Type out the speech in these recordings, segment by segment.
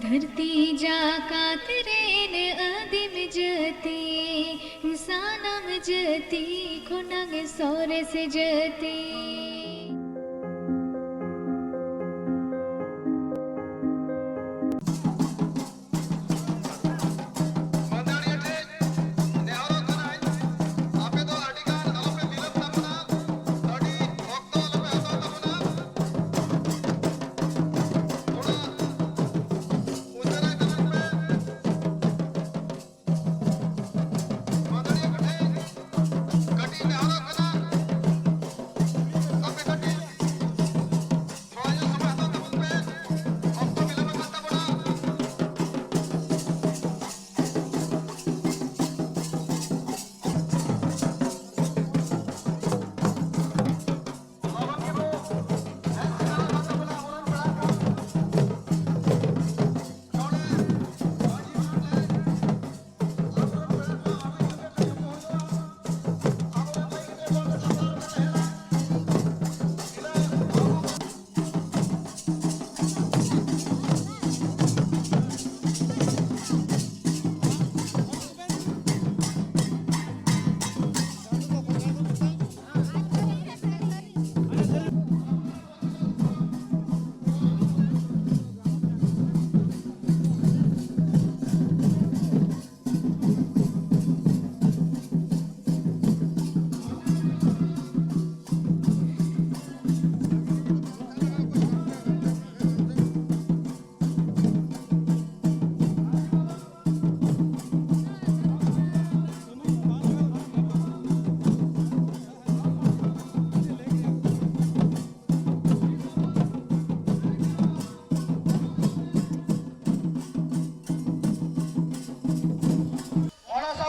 धरती जाकात रेन आदिम जती इंसानम जती खुनंग सौरे से जती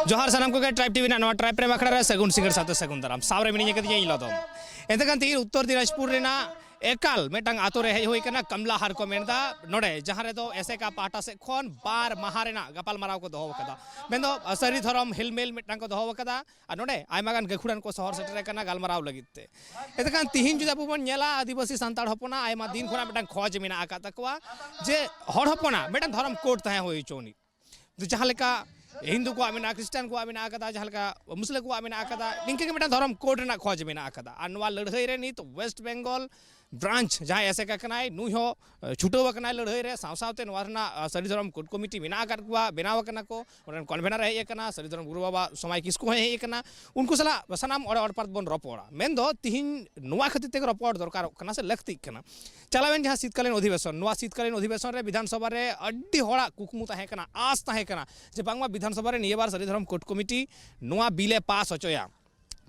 जोहार सानाम को ट्राइब टीवी ना ट्राइब रे मखड़ा सगुन सिंगर साथ सगुन दाराम सावरे मिनी के दिया इलादम एतकान तीर उत्तर दिनाजपुर रेना एकाल मेटंग आतो रे होई कना कमला हार को मेनदा नोडे जहां रे दो ऐसे का पाटा से खोन बार महारेना गपाल माराव को दोहो कदा मेंदो सरी धरम हिलमेल मेटंग को दोहो कदा आ नोडे आयमागान गखुड़न को शहर सेटरे कना गालमाराव लगिते एतकान तिहिन जुदा बुबन नेला आदिवासी संताड़ हपना आयमा दिन खोना मेटंग खोज मेना आका तकवा जे हड़ हपना मेटंग धरम कोड तहे होई चोनी जहां लेका हिंदू को आमिना क्रिश्चियन को आमिना आकदा जहां मुस्लिम को आमिना आकदा निंके के मेटा धर्म कोड ना खोज मेना आकदा अनवा लड़ाई रे नी तो वेस्ट बंगाल ब्रांच जहां ऐसे का कनाय नुई हो छुटो वकना लड़ाई रे सावसावते नवारना सरी धर्म कोड कमिटी मेना आकर को बनाव कना को कन्वेनर है कना सरी धर्म गुरु बाबा समय किसको है कना उनको सला सनाम और परत बन रपोड़ा मेन दो तिहिन नुवा खति ते रपोड़ दरकार कना से लक्ति कना चलावेन जहां शीतकालीन अधिवेशन नुवा शीतकालीन अधिवेशन रे विधानसभा रे अड्डी होड़ा कुकमु ताहे कना आस ताहे कना जे बांगमा विधानसभा रे निये बार सरी धर्म कोड कमिटी नुवा बिले पास होचोया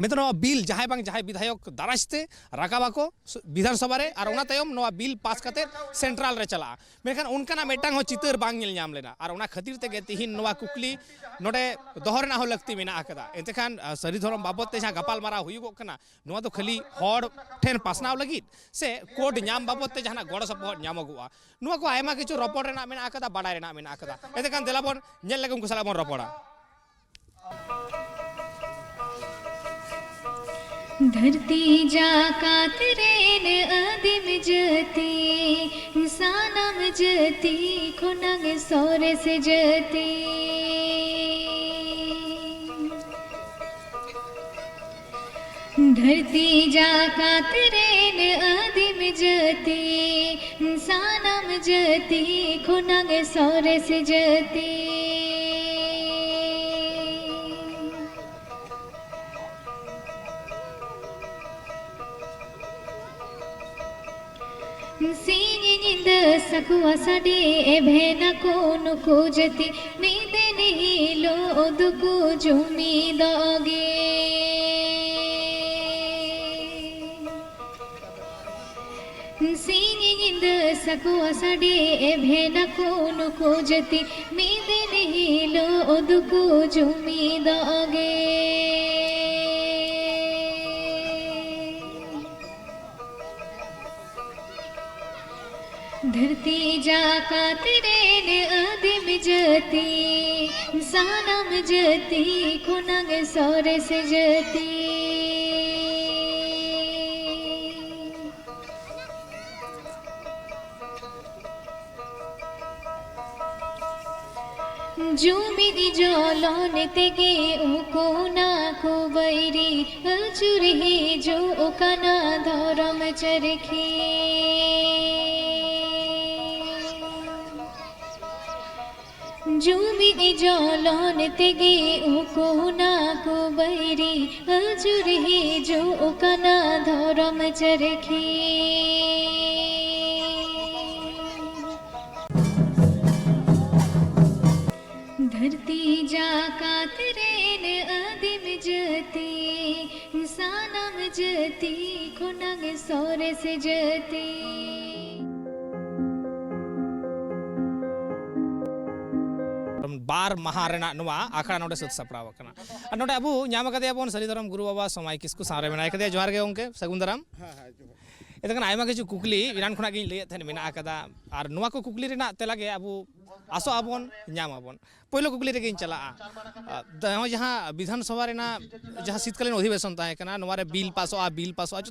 मेतो बिल जहां बांग जहां विधायक दाराजते राकाबा को विधानसभा रे और उना तयम नोआ बिल पास करते सेंट्रल रे चला मेखान उनका मेटांग हो चितर बांग नेल नाम लेना और उना खातिर ते तिहिन नोआ कुकली नोडे दोहरना हो लगती मेना आकदा एतेखान सरी धरम बाबत ते जहां गपाल मारा हुयुगो कना नोआ तो खाली हड़ ठेन पासनाव लगी से कोड नाम बाबत ते जहां गड़ सपोर्ट नामगुआ नोआ को आयमा किछु रपोर्ट रेना मेना आकदा बाडाय रेना मेना आकदा एतेखान देलाबन नेल लगम को सला बन रपोड़ा धरती जाकात रेन आदिम जती इंसानम जती खुनंग सौरे से जती धरती जाकात रेन आदिम जती इंसानम जती खुनंग सौरे से जती सिंगिंद सकुआ सडे एभेना कोनु कोजती नीदे नहीं लो दुकु जुमी दोगे सिंगिंद सकुआ सडे एभेना कोनु कोजती नीदे नहीं लो दुकु जुमी दोगे धरती जाकात रेन आदिम जती इंसानम जती खुनंग सौरे से जती जुमिनी जलन तेगे उको ना को बैरी अचुरे जो ओकाना धरम चरखे जुमिनी जलन तेगे उको ना को बैरी अचुरे जो ओकाना धरम चरखे धरती जाकात रेन आदिम जती इंसानम जती खुनंग सोरे से जती बार महा रेना नुआ आखड़ा नोडे सत सपड़ाव कना नोडे अबू ᱧᱟᱢ ᱠᱟᱫᱮᱭᱟ ᱵᱚᱱ ᱥᱟᱹᱨᱤ ᱜᱩᱨᱩ ᱵᱟᱵᱟ ᱥᱚᱢᱟᱭ ᱠᱤᱥᱠᱩ ᱥᱟᱣᱨᱮ ᱢᱮᱱᱟᱭ ᱠᱟᱫᱮᱭᱟ ᱡᱚᱦᱟᱨ ᱜᱮ ᱜᱚᱝᱠᱮ ᱥᱟᱹᱜᱩᱱ ᱫᱟᱨᱟᱢ एतकन आयमा किछु कुकली इरान खुना गिन लैत थेन मेना आकदा आर नुआ को कुकली रेना तेला गे अबू आसो आबोन ᱧᱟᱢ आबोन पहिलो कुकली रे गिन चला जहां विधानसभा रेना जहां शीतकालीन अधिवेशन ताहे कना नुआ रे बिल पासो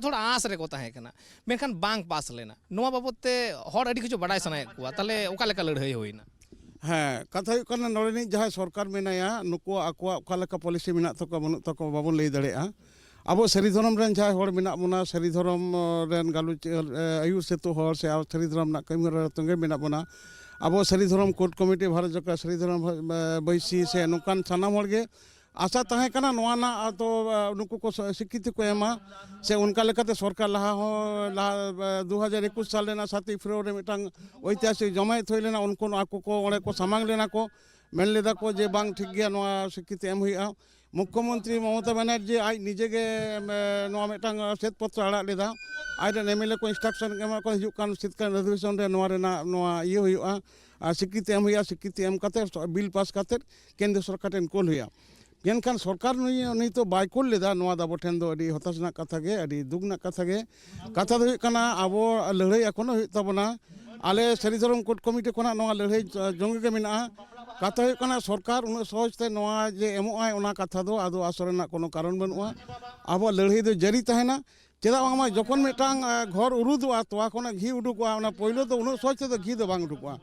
थोड़ा आस रे को ताहे कना मेनखान बांग पास लेना नुआ बाबते हर अडी किछु बडाय सनाय कुआ ताले ओका लेका लड़ाई होइना हाँ कथा नोड़े जहाँ सरकार मेनाया नुको आकोका पॉलिसी मेना तको बनू तको बाबन लई दाड़ेया अब सारी धर्म रेन जहाँ हर मेना बना सारी धर्म रेन गालुच आयु सेतु हर से सारी धर्म ना कमी तंगे मेना बना अब सारी धर्म कोर्ट कमिटी भारत सरकार सारी धर्म बैसी से नौकान सानाम हर आशा तहें कना नोआ ना तो नुको को स्वीकृति को एमा से उनका लेकाते सरकार लहा 2021 साल लेना 7 फरवरी मिटांग ऐतिहासिक जमायत होय लेना उनको आको को ओड़े को सामांग लेना को मेन लेदा को जे बांग ठीक गया नोआ स्वीकृति एम हुआ मुख्यमंत्री ममता बनर्जी आज निजे के नोआ मिटांग सेत पत्र आड़ा लेदा आज एमएलए को इंस्ट्रक्शन एमा को हिजु कान शीतकालीन अधिवेशन रे नोआ रेना नोआ ये हुआ स्वीकृति एम हुआ स्वीकृति एम काते बिल पास काते केंद्र सरकार टेन कोल हुआ गेनखान सरकार नहीं तो बाय कोल लेदा नोआ दाबो ठेन दो अडी हताशना कथा गे अडी दुगना कथा गे कथा दो कना आबो लड़ाई एखोनो हुई तबना आले सारी धर्म कोर्ट कमिटी कोना नोआ लड़ाई जंगे के मेना कथा हुई कना सरकार उन सहजते नोआ जे एमोआय ओना कथा दो आदो आसरना कोनो कारण बनुआ आबो लड़ाई दो जारी तहेना चेदा बांगा जखन मेटांग घर उरुदुआ तोआ कोना घी उडुकुआ ओना पहिलो तो उन सहजते तो घी दो बांग उडुकुआ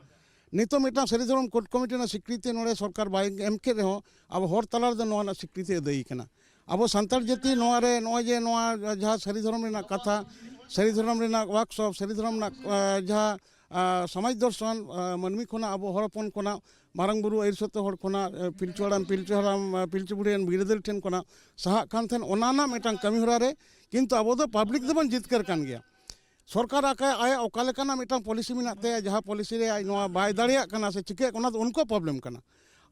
नितो मेटा सारी धर्म कोर्ट कमिटी ना स्वीकृति नोड़े सरकार बाय एम के रहो अब हर तलार दो नोआ स्वीकृति दई कना अब सांतार जाति नोआ रे नोआ जे नोआ जहां सारी धर्म रेना कथा सारी धर्म रेना वर्कशॉप सारी धर्म ना जहां समाज दर्शन मनमी खोना अब हरपन कोना मारंग बुरु ऐरसतो हर कोना पिलचुहाराम पिलचु बुढ़ियान बिरदल ठेन कोना सहा कान थेन ओनाना मेटांग कमी हरा रे किंतु अब दो पब्लिक दो बन जितकर कान गया सरकार आके आया ओकालेकाना मिटांग पॉलिसी मेनाते जहाँ पॉलिसी रे नोआ बाय दाड़िया कना से चिके कोना तो उनको प्रॉब्लम कना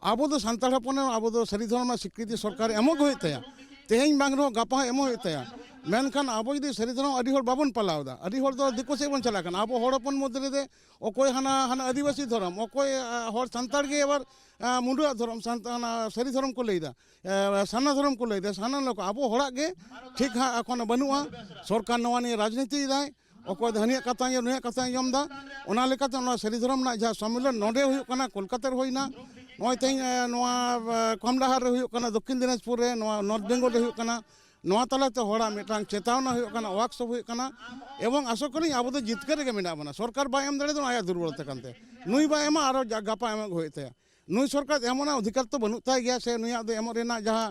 अब दो सांतार हपन अब दो सारी धर्म स्वीकृति सरकार एमोग होय तया तेहें बांग रो गापा एमो होय तया मेनखान अब जदि सारी धर्म अडी हर बाबन पलावदा अडी हर दो दिको से बन चला कना अब हर हपन मध्य रे ओकोय हाना आदिवासी धर्म ओकोय हर सांतार गे एबार मुंडुआ धर्म सांताना सारी धर्म को लैदा साना धर्म को लैदा साना लोक अब हड़ा गे ठीक हा एखोन बनुआ सरकार नोआ नि राजनीति दाय ओको धनिया कथा नुया कथा जमदा ओना लेकाते ओना सारी धर्म ना जहाँ सम्मेलन नोडे हुई कना कोलकाता रे होइना नोय तें नोआ कमडाहार रे हुई कना दक्षिण दिनाजपुर रे नोआ नॉर्थ बेंगल रे हुई कना नोआ तलाते होड़ा मिटांग चेतावना हुई कना वर्कशॉप हुई कना एवं आशा करी अब दो जितकर गे मेना बना सरकार बाय एम दाड़े दो आया दुर्बलता कानते नुई बाय एमा आरो गापा एम होय तया नुई सरकार एमना अधिकार तो बनु ताय गया से नुया दो एम रेना जहाँ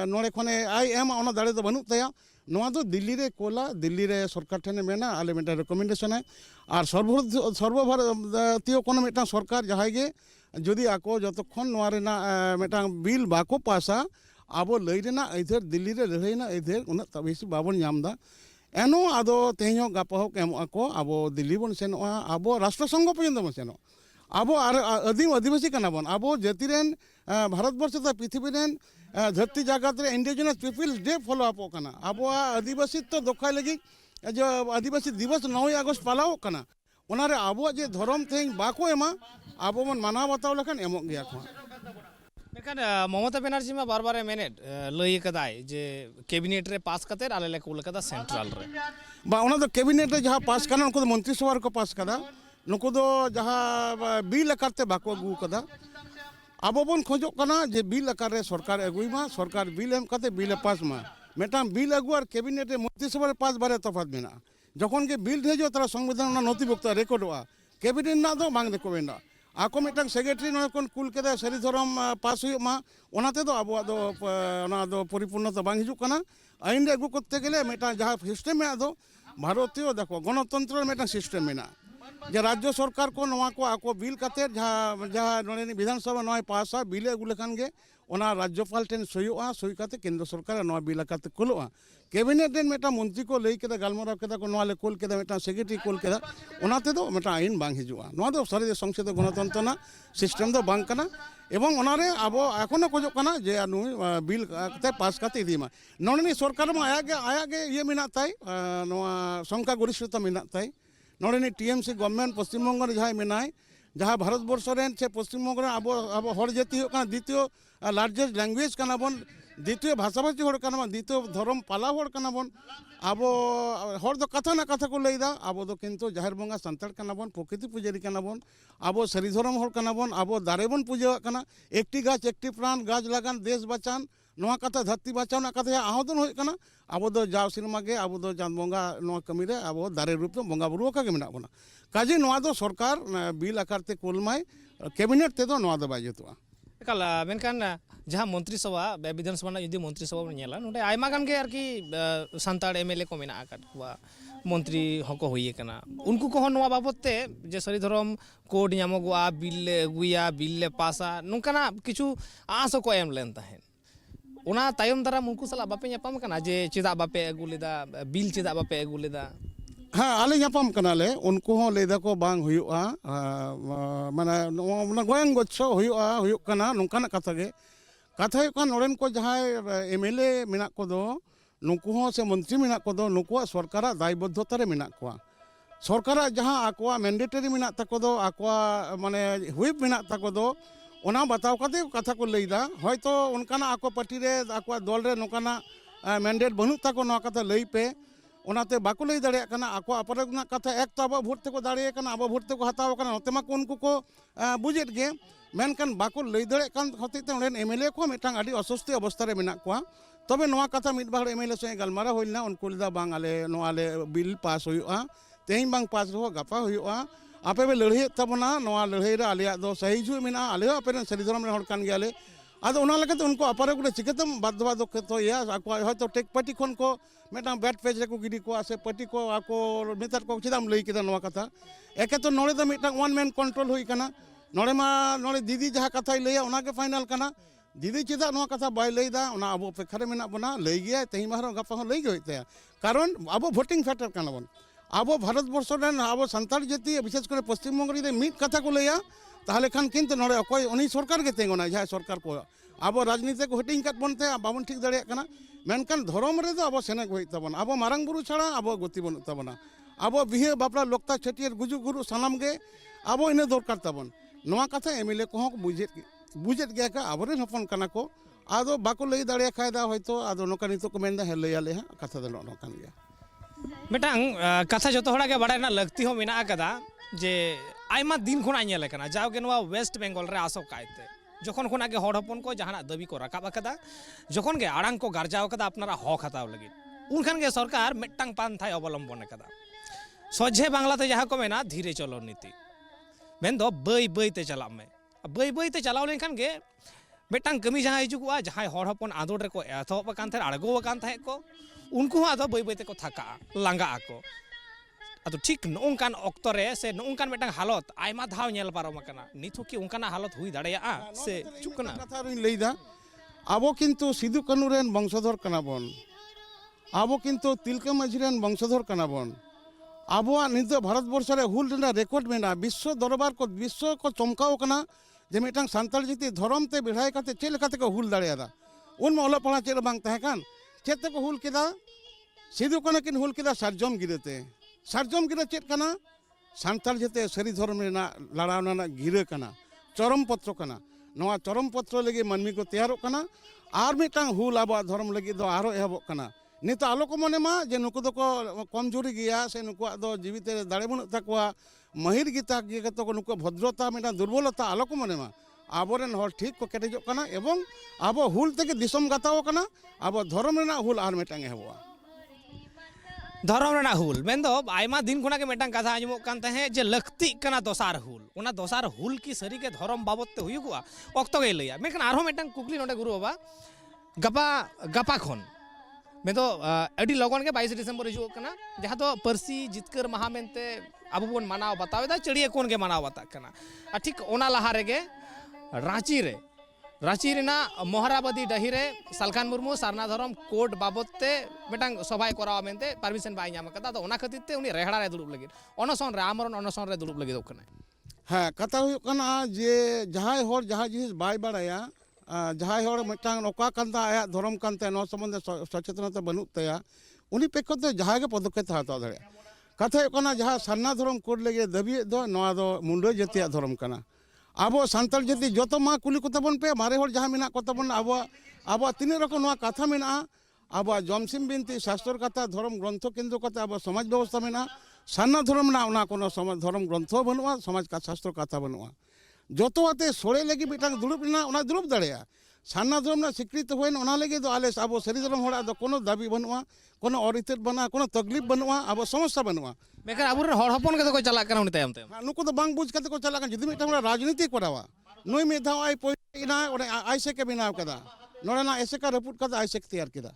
नोड़े खने आई एम ओना दाड़े दो बनु तया नोआ दो दिल्ली रे कोला दिल्ली रे सरकार ठेने मेना आले मेटा रिकमेंडेशन है और सर्वभारतीय कोनो मेटा सरकार जहां गे जदि आको जतक्षण नोआ रेना मेटा बिल बाको पासा अब लई रेना इधर दिल्ली रे लड़ाईना इधर उन बेसी बाबन नामदा एनो आदो तेहनो गापा होक एमो आको अब दिल्ली बन सेनोआ अब राष्ट्र संघ पर्यंत बन सेनो अब आदिवासी कना बन अब जाति रेन भारतवर्ष पृथ्वी रेन धरती जगत रे indigenous peoples day follow up कना अब आदिवासी तो दोखाय लगी जो आदिवासी दिवस 9 अगस्त पालाव कना ओना रे अब जे धर्म तें बाको एमा अब मन माना बताव लखन एमो गया को लेकिन ममता बनर्जी में बार बार मेनेट लई कदाय जे कैबिनेट रे पास कते आले ले कोल कदा सेंट्रल रे बा ओना तो कैबिनेट रे जहां पास कना उनको मंत्री सभा को पास कदा नुको दो जहां बिल करते बाको अगू कदा अब बन खोजो कना जे बिल आकार रे सरकार अगुई मा सरकार बिल एम कते बिल पास मा मेटाम बिल अगु और कैबिनेट रे मंत्री सभा रे पास बारे तफात मेना जखन के बिल धेजो तरा संविधान ना नथिभुक्त रेकर्डवा कैबिनेट ना दो मांग देखो बेना ᱟᱠᱚ ᱢᱤᱫᱴᱟᱝ ᱥᱮᱠᱨᱮᱴᱟᱨᱤ ᱱᱚᱰᱮ ᱠᱷᱚᱱ ᱠᱩᱞ ᱠᱮᱫᱟ ᱥᱟᱹᱨᱤ ᱫᱷᱚᱨᱚᱢ ᱯᱟᱥ ᱦᱩᱭᱩᱜ ᱢᱟ, ᱚᱱᱟ ᱛᱮᱫᱚ ᱟᱵᱚᱣᱟᱜ ᱫᱚ ᱚᱱᱟ ᱫᱚ ᱯᱚᱨᱤᱯূᱨণᱚᱛᱟ ᱵᱟᱝ ᱦᱤᱡᱩᱜ ᱠᱟᱱᱟ। ᱟᱹᱭᱤᱱ ᱨᱮ ᱟᱹᱜᱩ ᱠᱚᱨᱛᱮ ᱜᱮᱞᱮ ᱢᱤᱫᱴᱟᱝ ᱡᱟᱦᱟᱸ ᱥᱤᱥᱴᱮᱢ ᱢᱮᱱᱟᱜ ᱫᱚ ᱵᱷᱟᱨᱚᱛᱤᱭᱚ ᱫᱮᱠᱷᱚ ᱜᱚণᱛᱚᱱᱛᱨᱚ ᱢᱤᱫᱴᱟᱝ ᱥᱤᱥᱴᱮᱢ ᱢᱮᱱᱟᱜᱼᱟ ᱡᱮ ᱨᱟᱡᱽᱡᱚ ᱥᱚᱨᱠᱟর ᱠᱚ ᱱᱚᱣᱟ ᱠᱚ ᱟᱠᱚ ᱵᱤᱞ ᱠᱟᱛᱮᱫ ᱡᱟᱦᱟᱸ ᱱᱚᱰᱮ ᱵᱤᱫᱷᱟᱱ ᱥᱚᱵᱷᱟ ᱱᱚᱣᱟᱭ ᱯᱟᱥᱟ ᱵᱤᱞᱮ ᱟᱹᱜᱩ ᱞᱮᱠᱷᱟᱱ ᱜᱮ ᱚᱱᱟ ᱨᱟᱡᱽᱡᱚᱯᱟᱞ ᱴᱷᱮᱱ ᱥᱳᱭᱳᱜᱼᱟ, ᱥᱳᱭ ᱠᱟᱛᱮ ᱠᱮᱱᱫᱨᱚ ᱥᱚᱨᱠᱟর ᱱᱚᱣᱟ ᱵᱤᱞ ᱟᱠᱟᱨᱛᱮ ᱠᱩᱞᱚᱜᱼᱟ। ᱠᱮᱵᱤᱱᱮᱴ ᱨᱮᱱ ᱢᱤᱫᱴᱟᱝ ᱢᱚᱱᱛᱨᱤ ᱠᱚ ᱞᱟᱹᱭ ᱠᱮᱫᱟ ᱜᱟᱞᱢᱟᱨᱟᱣ ᱠᱮᱫᱟ ᱠᱚ ᱱᱚᱣᱟ ᱞᱮ ᱠᱩᱞ ᱠᱮᱫᱟ ᱢᱤᱫᱴᱟᱝ ᱥᱮᱠᱨᱮᱴᱟᱨᱤ ᱠᱩᱞ ᱠᱮᱫᱟ, ᱚᱱᱟ ᱛᱮᱫᱚ ᱢᱤᱫᱴᱟᱝ ᱟᱹᱭᱤᱱ ᱵᱟᱝ ᱦᱤᱡᱩᱜᱼᱟ। ᱱᱚᱣᱟ ᱫᱚ ᱥᱟᱹᱨᱤ ᱥᱚᱝᱥᱚᱫ ᱜᱚণᱛᱚᱱᱛᱨᱚ ᱨᱮᱱᱟᱜ ᱥᱤᱥᱴᱮᱢ ᱫᱚ ᱵᱟᱝ ᱠᱟᱱᱟ। এবং ওনারে আবো এখনো খোঁজক কানা যে নুই বিল কাতে পাস কাতে ইদিমা নড়নি সরকার মা আয়াগে ইয়ে মেনাক তাই নোয়া সংখ্যা গরিষ্ঠতা মেনাক তাই নড়নি টিএমসি গভর্নমেন্ট পশ্চিমবঙ্গ রে যাহাই মেনাই যাহা ভারতবর্ষ রেন সে পশ্চিমবঙ্গ রে আবো হর জাতি হুক কানা দ্বিতীয় লার্জেস্ট ল্যাঙ্গুয়েজ কানা বন দ্বিতীয় ভাষাভাষী হর কানা বন দ্বিতীয় ধর্ম পালা হর কানা বন আবো হর দো কথা না কথা কো লইদা আবো দো কিন্তু জাহের বঙ্গা সান্তাড় কানা বন প্রকৃতি পূজারি কানা বন আবো সারি ধরম হর কানা বন আবো দারে বন পূজাওয়াᱜ কানা একটি গাছ একটি প্রাণ গাছ লাগান দেশ বাঁচান নোয়া কথা ধरती বাঁচাও না কথা আহ্বান হই কানা আবো দো যাও সিনেমা গে আবো দো চাঁদ বঙ্গা নোয়া কামি রে আবো দারে রূপ বঙ্গা বুরু কা গে মেনা বনা কাজে নোয়া দো সরকার বিল আকারতে কোলমাই ক্যাবিনেট তে দো নোয়া দো বাই জুতুआ एकाल मेनखान जहाँ मंत्री सभा विधानसभा जुदी मंत्री सभा नेला नोडे आयमा गान गे आरकी सान्ताड़ एमएलए को मेना आकाद कुआ मंत्री हको हुई कना उनको को नोआ बाबते जे सरी धरम कोड ᱧᱟᱢᱚᱜᱚᱜᱼᱟ बिल ले अगुया बिल ले पासा नोंकाना किछु आस को एम लेन ताहेन ओना तायम दारा उनको सला बापे ᱧᱟᱯᱟᱢ कना जे चेदा बापे अगु लेदा बिल चेदा बापे अगु लेदा हाँ आले ᱧᱟᱯᱟᱢ ᱠᱟᱱᱟᱞᱮ उनको ᱦᱚᱸ ᱞᱟᱹᱭ ᱫᱟᱠᱚ ᱵᱟᱝ ᱦᱩᱭᱩᱜᱼᱟ ᱢᱟᱱᱮ ᱱᱚᱣᱟ ᱜᱚᱭᱟᱝ ᱜᱚᱪᱷᱚ ᱦᱩᱭᱩᱜ ᱠᱟᱱᱟ ᱱᱚᱝᱠᱟᱱᱟᱜ ᱠᱟᱛᱷᱟ ᱜᱮ ᱠᱟᱛᱷᱟ ᱦᱩᱭᱩᱜ ᱠᱟᱱᱟ ᱱᱚᱰᱮᱱ ᱠᱚ ᱡᱟᱦᱟᱸᱭ ᱮᱢᱮᱞᱮ ᱢᱮᱱᱟᱜ ᱠᱚᱫᱚ ᱱᱩᱠᱩ ᱦᱚᱸ ᱥᱮ ᱢᱚᱱᱛᱨᱤ ᱢᱮᱱᱟᱜ ᱠᱚᱫᱚ ᱱᱩᱠᱩᱣᱟᱜ ᱥᱚᱨᱠᱟᱨᱟᱜ ᱫᱟᱭᱵᱚᱫᱽᱫᱷᱚᱛᱟ ᱨᱮ ᱢᱮᱱᱟᱜ ᱠᱚᱣᱟ ᱥᱚᱨᱠᱟᱨᱟᱜ ᱡᱟᱦᱟᱸ ᱟᱠᱚᱣᱟᱜ ᱢᱮᱱᱰᱮᱴᱟরি ᱢᱮᱱᱟᱜ ᱛᱟᱠᱚ ᱫᱚ ᱟᱠᱚᱣᱟᱜ ᱢᱟᱱᱮ হুইপ ᱢᱮᱱᱟᱜ ᱛᱟᱠᱚ ᱫᱚ ᱚᱱᱟ ᱵᱟᱛᱟᱣ ᱠᱟᱛᱮ ᱠᱟᱛᱷᱟ ᱠᱚ ᱞᱟᱹᱭᱫᱟ ᱦᱚᱭᱛᱚ ᱚᱱᱠᱟᱱᱟᱜ ᱟᱠᱚ ᱯᱟর্টি ᱨᱮ ᱟᱠᱚᱣᱟᱜ ᱫᱚᱞ ᱨᱮ ᱱᱚᱝᱠᱟᱱᱟᱜ ᱢᱮᱱᱰᱮᱴ ᱵᱟᱹᱱᱩᱜ ᱛᱟᱠᱚ ᱱᱚᱣᱟ ᱠᱟᱛᱷᱟ ᱞᱟᱹᱭ ᱯᱮ ओनाते बाको लई दाड़ेया कना आको अपराध कथा एक तो अब भोट तेको दाड़े कना अब भोट तेको हताव कना नोते मा उनको को बुझेट गे मेनकान बाको लई दाड़े कान हतेते ओंडेन एमएलए को मिटांग आडी अस्वस्थ अवस्था रे मेना कोआ तबे नोआ कथा मिद बार एमएलए से गलमारा होइना उनको लिदा बांग आले नोआले बिल पास हुआ तेहिं बांग पास हो गापा हुआ आपे बे लड़ाई तबना नोआ लड़ाई रे आलिया दो सही जु मेना आले आपे सरी धरम रे हर कान गेले आदो ओना लगते उनको अपारे गुले चिकतम बादवा दो तो या आको हयतो टेक पार्टी खन को मेटांग बैट पेज रे को गिडी को से पार्टी को आको नेतार को चिदाम लई केदा नोआ कथा एके तो नोड़े दो मिटांग वन मैन कंट्रोल हुई कना नोड़े मा नोड़े दीदी जहां कथा लैया ओना के फाइनल कना दीदी चिदा नोआ कथा बाय लैदा ओना अबो पेखा रे मेना बना लई गया तेहि मारो गपा हो लई गई ते कारण अबो भोटिंग फैक्टर कना बन अबो भारत वर्ष रेन अबो संताल जाति विशेष करे पश्चिम बंग रे मिट कथा को लैया ताहले खान किंतु नोड़े अकोय उनी सरकार के तेंगोना जहां सरकार को अब राजनीति को हटिंग कट बनते बाबन ठीक दाड़े कना मेनकान धर्म रे अब सेनेक हुई तबन अब मारंग बुरु छाड़ा अब गति बनु तबना अब बिहे बापला लोकता छटियर गुजु गुरु सानाम गे अब इने दरकार तबन नोआ कथा एमएलए को बुझेत गया का अब रे हपन कना को आदो बाको लई दाड़े खायदा होयतो आदो नोका नितो को मेनदा हे लई आले हा कथा दो नोकान गया मिटांग कथा जो हड़ा के बड़ा लगती हो मेना कदा जे आयमा दिन खुना नेल कना जाओगे नोआ वेस्ट बेंगल रे आसो कायते जखन खुना के हड़ हपन को जहाना दाबी को राकाब आकदा जखन के आड़ांग को गार्जाव कदा अपनारा हक हताव लगी उनखान के सरकार मिट्टांग पान्थाय अवलम्बन कदा सज्जे बांग्लाते जहाँ को मेना धीरे चलो नीति मेन दो बई बई ते चला में बई बई ते चलाव लेनखान के मिट्टांग कमी जहाँ हिजुआ जहाँ हड़ हपन आदोड़ रे को एथोब कान थे आड़गो कान थे को उनको आदो बई बई ते को थाका लांगा आको आदो ठीक नोंकान ऑक्तो रे से नोंकान मिटांग हालत आयमा धाव नेल पारम कना निथो की उनकाना हालत हुई दाड़ेया से चुकना कथा रे लईदा आबो किंतु सिधु कानू रेन वंशधर कना बन आबो किंतु तिलका माझी रेन वंशधर कना बन आबोआ नित भारत वर्ष रे हुल रेना रेकॉर्ड मेना विश्व दरबार को विश्व को चमकाव कना जे मिटांग सान्ताल जाति धर्म ते बिढ़ाई करते चेल कते को हुल दाड़ेया उन ओला पढ़ा चेल बांग तहे कान चेत को हुल केदा सिधु कानू किन हुल केदा सारजम गिरते सारजम गिरा चेत कना सान्ताल जाते सरी धर्म रेना लड़ावना गिरा कना चरम पत्र कना नोआ चरम पत्र लगे मानमी को तैयारों कना आर मिटांग हुल आबा धर्म लगे दो आरो एहबो कना नित आलो को मने मा जे नुको दो को कमजोरी गया से नुको दो जीवित दाड़े बनु तकवा महिर गीता गे तो नुको भद्रता मिटा दुर्बलता आलो को मने मा आबोरेन हर ठीक को केटेजो कना एवं आबो हुल तेके दिसम गाताओ कना आबो धर्म रेना हुल आर मिटांग एहबो धर्म रेना हुल मेन दो आयमा दिन खुना के मेटang कथा आजमो कान तहे जे लक्ति कना दोसार हुल ओना दोसार हुल की सरी के धर्म बाबत ते हुयुगुआ ऑक्तो गे लैया मेकन आरो मेटang कुकली नोडे गुरु बाबा गपा गपा खन मैं तो अडी लगन के 22 दिसंबर हिजुग कना जहां तो परसी जितकर महा मेनते अबो बन मनाव बतावेदा चड़िए कोन के मनाव बता कना ठीक ओना लहा रेगे रांची रेना मोहराबादी डही रे सालखान मुर्मू सारना धरम कोड बाबते मेटांग सभाय करावा मेनते परमिशन बाय नाम कदा तो ओना खतिते उनी रेहड़ा रे दुड़ुब लगी अनशन रे आमरण अनशन रे दुड़ुब लगी दोकना हाँ कथा हुयुग कना जे जहाय होर जहां जिनिस बाय बाड़ाया जहां होर मेटांग नोका कांता आया धर्म कांते नो संबंध सचेतनता बनुत तया उनी पेको तो जहां के पदक्षेप हाताव दाड़े कथा हुयुग कना जहां सारना धर्म कोड लगे दाबी दो नोआ दो मुंडो जातिया धर्म कना आबो सांताल जाति जो मा कुली को तबन पे मारे होर जहां मेना को तबन आबो तीन रकम नोआ कथा मेना आबो जमसिम बिनती शास्त्र कथा धर्म ग्रंथ केंद्र कथा आबो समाज व्यवस्था मेना सारना धर्म ना ओना कोनो समाज धर्म ग्रंथ बनुआ समाज का शास्त्र कथा बनुआ जोतो आते सोड़े लगी मिटांग दुड़ुब ना ओना दुड़ुब दाड़ेया सारना धर्म ना स्वीकृत होइन ओना लगी दो आले आबो सरी धर्म होड़ा दो कोनो दाबी बनुआ कोनो अरितेट बना कोनो तकलीफ बनुआ आबो समस्या बनुआ मेकन आबुर हर हपन के तो को चला कना उनी तायम तायम नुको तो बांग बुझ कते को चला कन जदि मिटांग राजनीति करावा नुई में धाव आई पोइना ओरे आईसे के बनाव कदा नोरेना ऐसे का रिपोर्ट कदा आईसे के तैयार किदा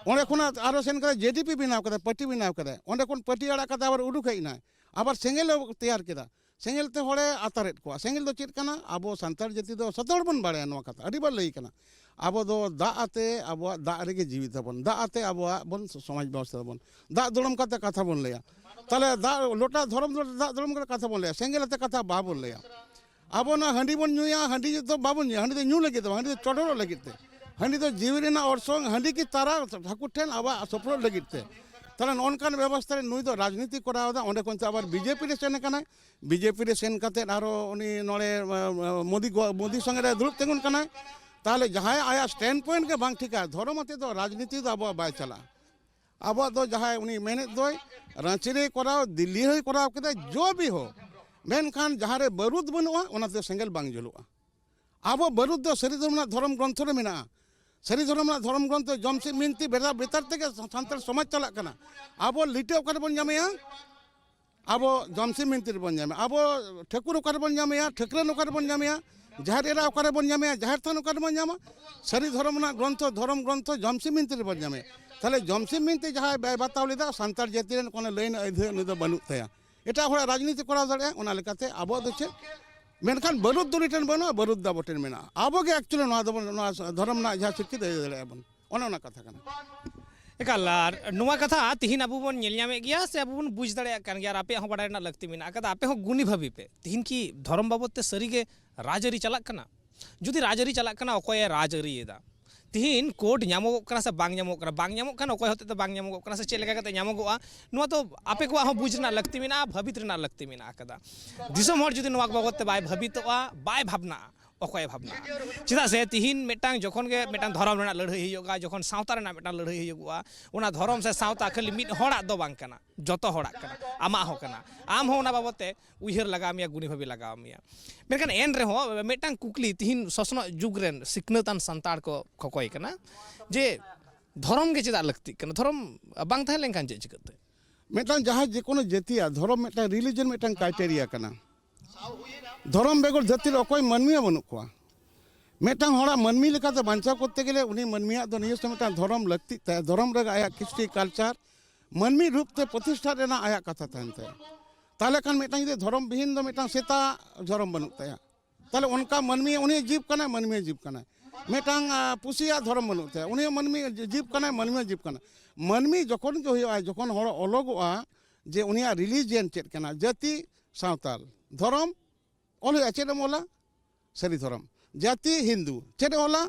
ओंडे खुना आरो सेन कदा जेडीपी बनाव कदा पार्टी बनाव कदा ओंडे कोन पार्टी आड़ा कदा आबार उडुक हेइना आबार सेंगेल तैयार किदा सेंगेल ते होड़े आतारेट को सेंगेल दो चेत कना आबो सांतार जाति दो सतोड़ बन बाड़े नोआ कथा अडी बार लई कना आबो दो दा आते आबो दा रेगे जीवित बन दा आते आबो बन समाज व्यवस्था बन दा दुलम कते कथा बन लया ताले दा लोटा धर्म दा दुलम के कथा बन लया सेंगेल ते कथा बा बन लया आबो ना हंडी बन नुया हंडी तो बाबन हंडी तो न्यू लगी तो हंडी तो चढ़ो लगी थे हंडी तो जीवी ना और हंडी की तारा ठाकुर ठेन आबा सफल लगी थे ताले नॉनकान व्यवस्था नुई तो राजनीति करावदा ओंडे कोन आबार बीजेपी रे सेन कना बीजेपी रे सेन कते आरो उनी नोड़े मोदी संगे रे दुड़ुब तेगुन कना ताले जहां आया स्टैंड पॉइंट के बांग ठिका धर्म अते तो राजनीति तो आबो बाय चला आबो तो जहां उनी मेने दोय रांची रे कराव दिल्ली रे कराव कते जो भी हो मेनखान जहां रे बारूद बनुआ ओनाते सेंगेल बांग जलुआ आबो बारूद दो सरी धर्म ग्रंथ रे मेना सरी धर्म ग्रंथ जमसिम मिनती बेरा बेतार तक सांताल समाज चला कना आबो लिटे ओकर बन जामेया आबो जमसिम मिनती रे बन जामे आबो ठेकुर ओकर बन जामेया ठेकरन ओकर बन जामेया जहार एरा ओकर बन जामेया जहार थान ओकर बन जामा सरी धर्म ग्रंथ जमसिम मिनती रे बन जामे ताले जमसिम मिनती जहां बताव लेदा सांताल जाति रेन कोने लैन अधे नि दो बनुत तया एटा होड़ा राजनीति कराव दाड़े ओना लेकाते आबो दो चे मेनखान बारूद दो रिटर्न बनो बारूद दा बटन मेना आबो के एक्चुअली नोआ दो नोआ धर्म ना जहां शिक्षित दे दाड़े बन ओना कथा कना एकाल नुआ कथा तिहिन अबु बन नेल ᱧᱟᱢᱮ ᱜᱮᱭᱟ से अबु बन बुझ दाड़े कान ᱜᱮᱭᱟ आपे हो बाडाय ना लगती मेना कदा आपे हो गुनी भाबी पे तिहिन की धर्म बाबत ते सरी गे राजरी चलाक कना जुदी राजरी चलाक कना ओकोय राजरी एदा तिहिन कोड ᱧᱟᱢᱚᱜ कना से बांग ᱧᱟᱢᱚᱜ कना ओकोय होते तो बांग ᱧᱟᱢᱚᱜ कना से चेल लेका कते ᱧᱟᱢᱚᱜᱚᱜᱼᱟ नुआ तो आपे को हो बुझ ना लगती मेना भाबित ना लगती मेना कदा दिसम हर जुदी नुआ बाबत ते बाय भाबितोआ बाय भाबना ओकोय भाबना चेदा से तिहिन मेटांग जखन के मेटांग धर्म रेना लड़ाई हुयुगा जखन सावता रेना मेटांग लड़ाई हुयुगा ओना धर्म से सावता खाली मिद होड़ा दो बांग कना जतो होड़ा कना आमा हो कना आम हो ओना बाबते उइहर लगा मिया गुनी भाबी लगा मिया मेनखान एन रे हो मेटांग कुकली तिहिन ससनो जुग रेन सिकनतान संताड़ को खकोय कना जे धर्म के चेदा लगती कना धर्म बांग थाहे लेनखान जे चिकते मेटांग जहां जे कोनो जातिया धर्म मेटांग रिलीजन मेटांग क्राइटेरिया कना धर्म बेगर जाति अकोय मानमिया बनु को मेटांग होड़ा मानमी लेकाते बांचा करते गेले उनी मानमिया दो नियस मेटांग धर्म लगती ते धर्म रे आया कृष्टि कल्चर मानमी रूप ते प्रतिष्ठा रेना आया कथा तनते ताले कान मेटांग जे धर्म विहीन दो मेटांग सेता धर्म बनु तया ताले उनका मानमी उनी जीव कना मानमी जीव कना मेटांग पुसिया धर्म बनु तया उनी मानमी जीव कना मानमी जीव कना मानमी जखन के होय जखन होड़ अलगोआ जे उनिया रिलीजियन चेत कना जाति सावताल धर्म ओले चेद मोला सरी धर्म जाति हिंदू चेद ओला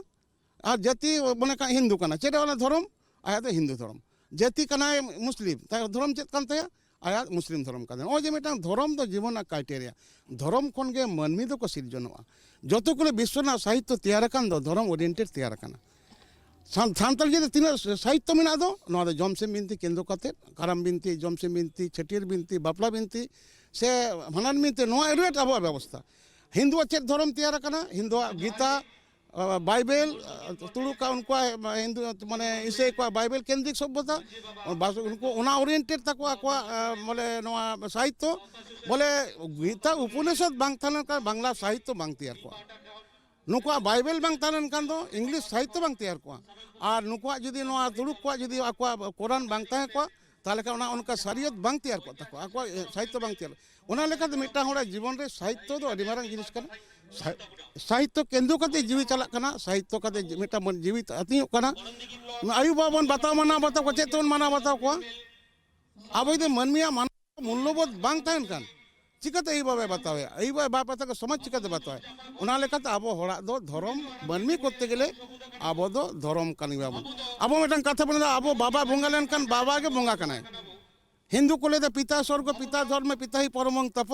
और जाति मने का हिंदू कना चेद ओला धर्म आया तो हिंदू धर्म जाति कना मुस्लिम ता धर्म चेद कान तया आया मुस्लिम धर्म का ओ जे मेटांग धर्म तो जीवन क्राइटेरिया धर्म कोन के मानमी दो को सिरजनवा जतो कुले विश्वना साहित्य तैयार कान दो धर्म ओरिएंटेड तैयार काना सांताल जे तीन साहित्य मेना दो नोआ दो जमसिम बिनती केंद्र कते करम बिनती जमसिम बिनती छटियर बिनती बापला बिनती से भनान बिनती नोआ एरुएट आबो व्यवस्था हिंदू चेद धर्म तैयार काना हिंदू गीता बाइबल तुड़ुक उनको हिंदू माने इसे बाइबल केंद्रिक सभ्यता उनको ओरिएंटेड तक बोले साहित्य बोले गीता उपनिषद बांग्ला साहित्य बांग तैयार को नुकुआ बाइबल बांग तालन कान दो इंग्लिश साहित्य बांग तैयार को और नुकुआ जुदी तुड़ुक को जुदी कुरान बांग ताहे को ताले का उनका शरीयत बांग तैयार को तको आको साहित्य बांग तैयार ओना लेका मिटा होड़ा जीवन रे साहित्य दो अडी मारंग जिनिस कना साहित्य केंद्र कते जीवी चला कना साहित्य कते मिटा मन जीवित अति कना आयु बाबन बताओ मना बताओ को चेतन मना बताओ को अब इदे मनमिया मान मूल्यबोध बांग ताहन कान चिकाते ई बाबे बतावे ई बाबे बता को समझ चिकाते बतावे ओना लेकाते आबो होड़ा दो धर्म मनमी करते गेले आबो दो धर्म कानी बाबन आबो मिटन कथा बने आबो बाबा बोंगा लेन कान बाबा के बोंगा कनाय हिंदू को ले पिता स्वर्ग पिता धर्म पिता ही परमं तप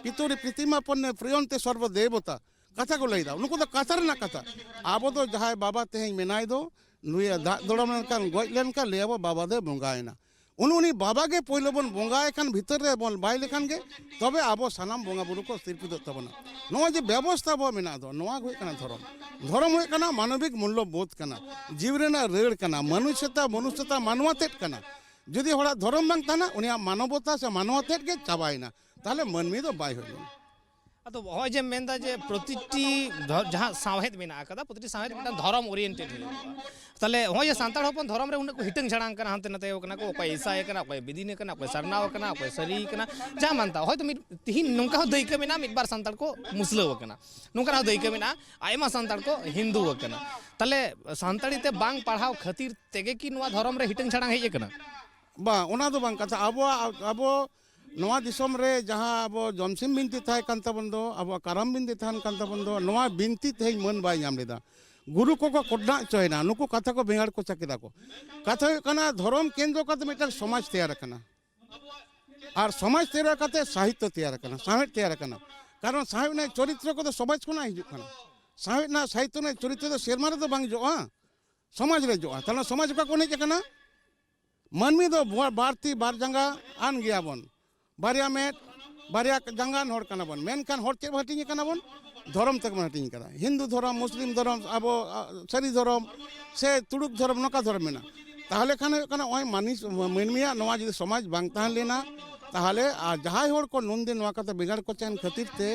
पितुरी प्रतिमा पन्ने प्रियंते सर्व देवता कथा को लैदा उनको तो कथा ना कथा आबो दो जहां बाबा तेहे मेनाय दो नुया दा दोड़म लेन गज लेन का ले आबो बाबा दे बोंगायना उनी बाबा के पहले बन बोंगाय खान भीतर रे बन बाय लेखान के तबे आबो सानाम बोंगा बुरु को स्थिरपित तबना नोआ जे व्यवस्था बो मेना दो नोआ होय कना धर्म होय कना मानविक मूल्य बोध कना जीव रेना रेड़ कना मनुष्यता मानवतेट कना जुदी होड़ा धर्म बांग ताना उनिया मानवता से मानवतेट के चाबायना ताले मनमी दो बाय होय अतो होय जे मेनदा जे प्रतिटी जहां सावहेद मेना कदा प्रतिटी सावहेद मिटा धर्म ओरिएंटेड है ताले होय जे सांताड़ होपन धर्म रे उनको हिटंग छड़ांग कना हंते नते कना को कोई ईसाय कना कोई बिदिने कना कोई सरनाव कना कोई सरी कना जा मानता होय तो तिहिन नोंका हो दैके मेना मिद बार सांताड़ को मुस्लिम कना नोंका हो दैके मेना आयमा सांताड़ को हिंदू कना ताले सांताड़ी ते बांग पढ़ाव खातिर तेगे की नोआ धर्म रे हिटंग छड़ांग हेज कना बा ओना दो बांग कथा आबो नोआ दिसम रे जहां अब जमसिम बिनती थाय कांता बंदो अब करम बिनती थान कांता बंदो नोआ बिनती थे मन बाय नाम लेदा गुरु को कोडना चोयना नुको कथा को बेंगाड़ को चकेदा को कथा कना धर्म केंद्र कते मिटा समाज तैयार कना और समाज तैयार कते साहित्य तैयार कना साहित्य तैयार कना कारण साहित्य ने चरित्र को तो समाज को ना हिजु कना साहित्य ना साहित्य ने चरित्र तो शेरमा रे तो बांग जोआ समाज रे जोआ तला समाज का कोने कना मनमी दो बारती बार जंगा आन गया बन बारिया में बारिया जंगान होड़ कना बन मेनखान होड़ चे हटिंग कना बन धर्म तक हटिंग कना हिंदू धर्म मुस्लिम धर्म अब सारी धर्म से तुड़ुक धर्म नौका धर्म मेना ताहले खान कना ओय मानिस मनमिया नोआ जदि समाज बांग ताहन लेना ताहले जहां होड़ को नोंदे नोआ कथा बिगाड़ को चान खातिर ते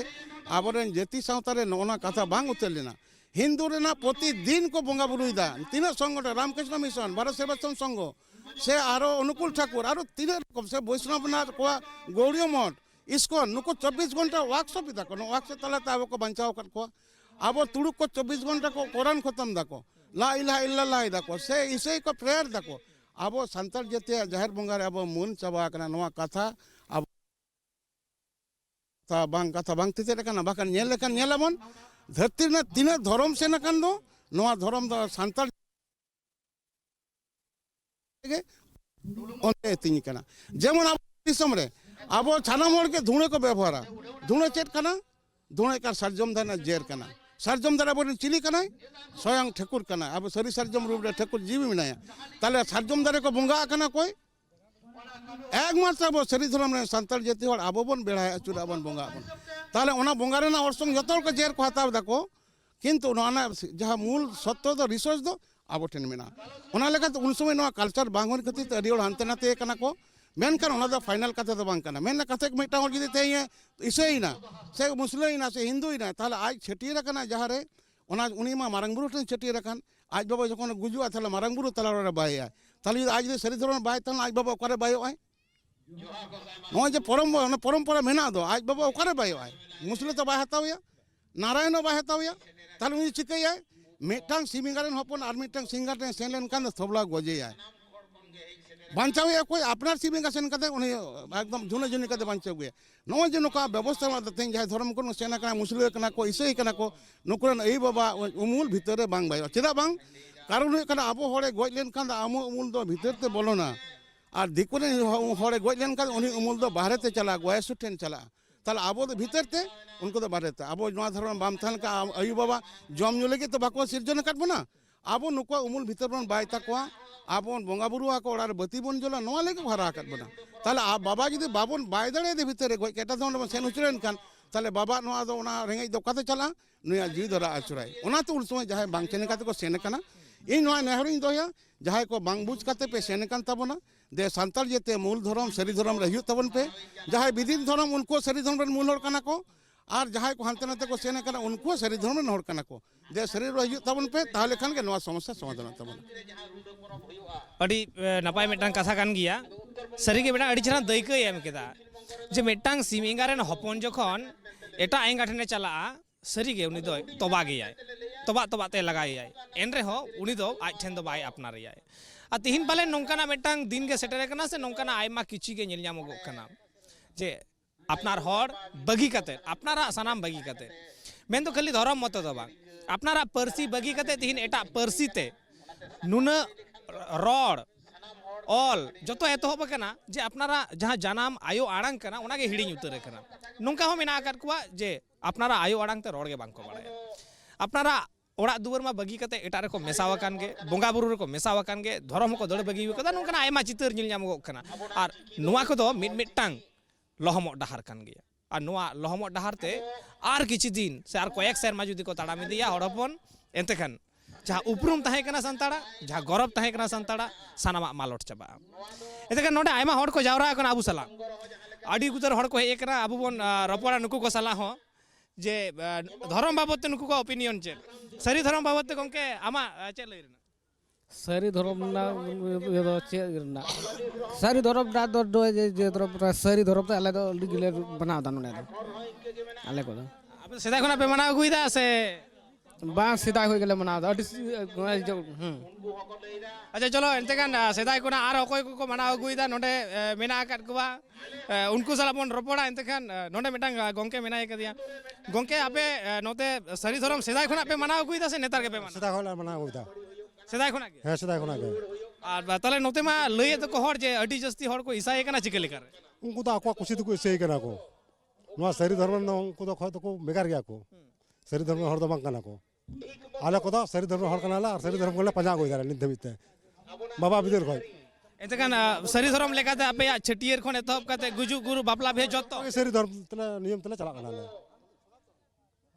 आबरेन जाति सावता रे नोना कथा बांग उतर लेना हिंदू रेना प्रतिदिन को बोंगा बुरुइदा तीन संगठन रामकृष्ण मिशन भारत सेवाश्रम संघ से आरो अनुकूल ठाकुर आरो तीन रकम से वैष्णवनाथ को गौड़ीय मठ इसको नुको 24 घंटा वर्कशॉप इदा को वर्कशॉप तला ताबो को बंचाव कर को अब तुड़ुक को 24 घंटा को कुरान खत्म दाको ला इलाहा इल्लल्लाह दाको से इसे को प्रेयर दाको अब संताल जते जाहिर बंगा रे अब मन चाबा कना नोआ कथा अब कथा बांग तिते कना बाकन नेल लेकन नेलाबन धरती ना तीन धर्म से नकन दो नोआ धर्म दो संताल जेमन अब सानाम के धुणे को व्यवहार धुणे चेट कना धुणे का सरजम दाना जेर कना सरजम दाना बोले चिली कना स्वयं ठेकुर कना अब सरी सरजम रूप रे ठेकुर जीवी मिनाया ताले सरजम दारे को बुंगा कना कोई एकमात्र अब सरी धर्म रे संताल जेते होड़ अब बन बेड़ा अचुरा बन बुंगा बन ताले ओना बुंगा रे ना वर्षों जतोल को जेर को हताव दाको किंतु ना जहां मूल सत्य दो रिसोर्स दो अब ठेन मेना ओना लेका तो उन समय नोआ कल्चर बांगन खातिर ते अडी हंते नाते कना को मेनखान ओना दो फाइनल कथा तो बांग कना मेन कथा मिटा होड़ जदि ते इसेइना से मुस्लिम से हिंदू ना ताले आज छटियर कना जहां रे ओना उनी मा मारंग बुरु ठन छटियर कन आज बाबा जखन गुजुआ ताले मारंग बुरु तला रे बाय ताले आज दे सरी धरन बाय तन आज बाबा करे बाय आय नोआ जे परंपरा मेना दो आज बाबा करे बाय आय मुस्लिम तो बाय हतावया नारायण बाय हतावया ताले उनी चिकैया मिटांग सिमिंगारन हपन और मिटांग सिंगार सेन लेन कान थोबला गजे बांचावे कोई अपनार सिमिंगा सेन कते उनी एकदम झुने झुने कते बांचाव गे नो जे नोका व्यवस्था मा तें जाय धर्म को सेना कना मुस्लिम कना को इसे कना को नुकुरन ए बाबा उमूल भीतर बांग बाय चेदा बांग कारण हुई कना अबो होड़े गज लेन कान आमो उमूल दो भीतर ते बोलोना और दिकुने होड़े गज लेन कान उनी उमूल दो बाहर ते चला गोयसु ठेन चला ताले आबो दो भीतर ते उनको तो बाहर ते आबो नोआ धर्म बाम थान का अयु बाबा जम नु लगे तो बाको सिरजन काटबो ना आबो नुको उमूल भीतर बन बाय ताकोआ आबो बोंगा बुरुआ को ओड़ार बती बन जोला नोआ लेके भरा काटबो ना ताले आ बाबा जदि बाबन बाय दड़े दे भीतर गज केटा दन सेन उचरेन कान ताले बाबा नोआ दो ओना रेंगे दो काते चला नुया जीव दरा आचुराय ओनाते उन समय जहां बांग चेने काते को सेन कना इन नोआ नेहरिंग दोया जहां को बांग बुझ काते पे सेन कान ताबोना दे सांताल जेते मूल धर्म सरी धर्म रे हुयु ताबन पे जहां विदिन धर्म उनको सरी धर्म रे मूल हर कना को और जहां को हांते नाते को सेन कना उनको सरी धर्म रे हर कना को दे शरीर रे हुयु ताबन पे ताहले खान के नोआ समस्या समाधान ताबन अड़ी नपाय मिटांग कथा कान गिया सरी के बेटा अड़ी छना दैक एम केदा जे मिटांग सीमिंगा रेन हपन जखन एटा आइंगा ठने चला सरी के उनी दो तोबा गयाय तोबा ते लगाय एन रे हो उनी दो आज ठेन दो बाय अपनार याय आ तिहिन पाले नोंकाना मिटांग दिन के सेटेर कना से नोंकाना आयमा किछि के नेल ᱧᱟᱢᱚᱜ कना जे अपनार हर बगी कते अपनारा सनाम बगी कते मेन तो खाली धर्म मत दो बांग अपनारा परसी बगी कते तिहिन एटा परसी ते नुना रॉड ऑल जो तो एतहब कना जे अपनारा जहां जनाम आयो आड़ांग कना उनागे हिड़िंग उतर कना नोंका हो मेना आकार कुआ जे अपनारा आयो आड़ांग ते रॉड गे बांग को बाड़ाया अपनारा ओड़ा दुवर मा बगी कते एटा रे को मेसावा कान गे बोंगा बुरु रे को मेसावा कान गे धर्म को दड़ बगी कदा नोंकना आयमा चितर निल ᱧᱟᱢᱚᱜ कना आर नुआ को दो मिटांग लहमट डहार कान गे आर नुआ लहमट डहार ते आर किछि दिन से आर कोयेक सेरमा जुदी को ताड़ाम इदिया हड़पन एंते खान जहाँ उपरूम तहे कना संताड़ा जहाँ गौरव तहे कना संताड़ा सानामा मालट चाबा एते नोडे आयमा हड़ को जावरा कना आबू सला आडी गुतर हड़ को हे कना आबू बन रपड़ा नुकु को सला हो जे धर्म बाबत नुकु को ओपिनियन चे सरी धर्म बाबत गंके आमा चे लई रेना सारी धर्म ना ये दो चे ना सारी धर्म ना दो जे धर्म सारी धर्म तो आले दो लिगले बना दानो ने आले को आप सेदा खना पे मना गुइदा से बा सीधा हो गेले मना दो अच्छा चलो एनते कान सेदा कोना आर अकोय को मना गुइदा नोडे मेना काट कुवा उनको सला बन रपड़ा एनते कान नोडे मिटांग गंके मेना कदिया गंके आपे नोते सरी धर्म सेदा खना पे मना गुइदा से नेतार के पे मना सेदा खना मना गुइदा सेदा खना के हे सेदा खना के और ताले नोते मा लई तो हर जे अडी जस्ती हर को ईसाई कना चिके लेकर उनको तो आको कुछ तो को सही कना को नवा सरी धर्म न उनको तो खय तो को बेकार गया को सरी धर्म हर दो बांग कना को आले को तो सरी धर्म हर कना ला सरी धर्म को पंजा गुइदा नित धमिते बाबा बिदर खय एते कान सरी धर्म लेकाते आपे छटियर खन एतहब काते गुजु गुरु बापला भे जतो सरी धर्म तले नियम तले चला कना ले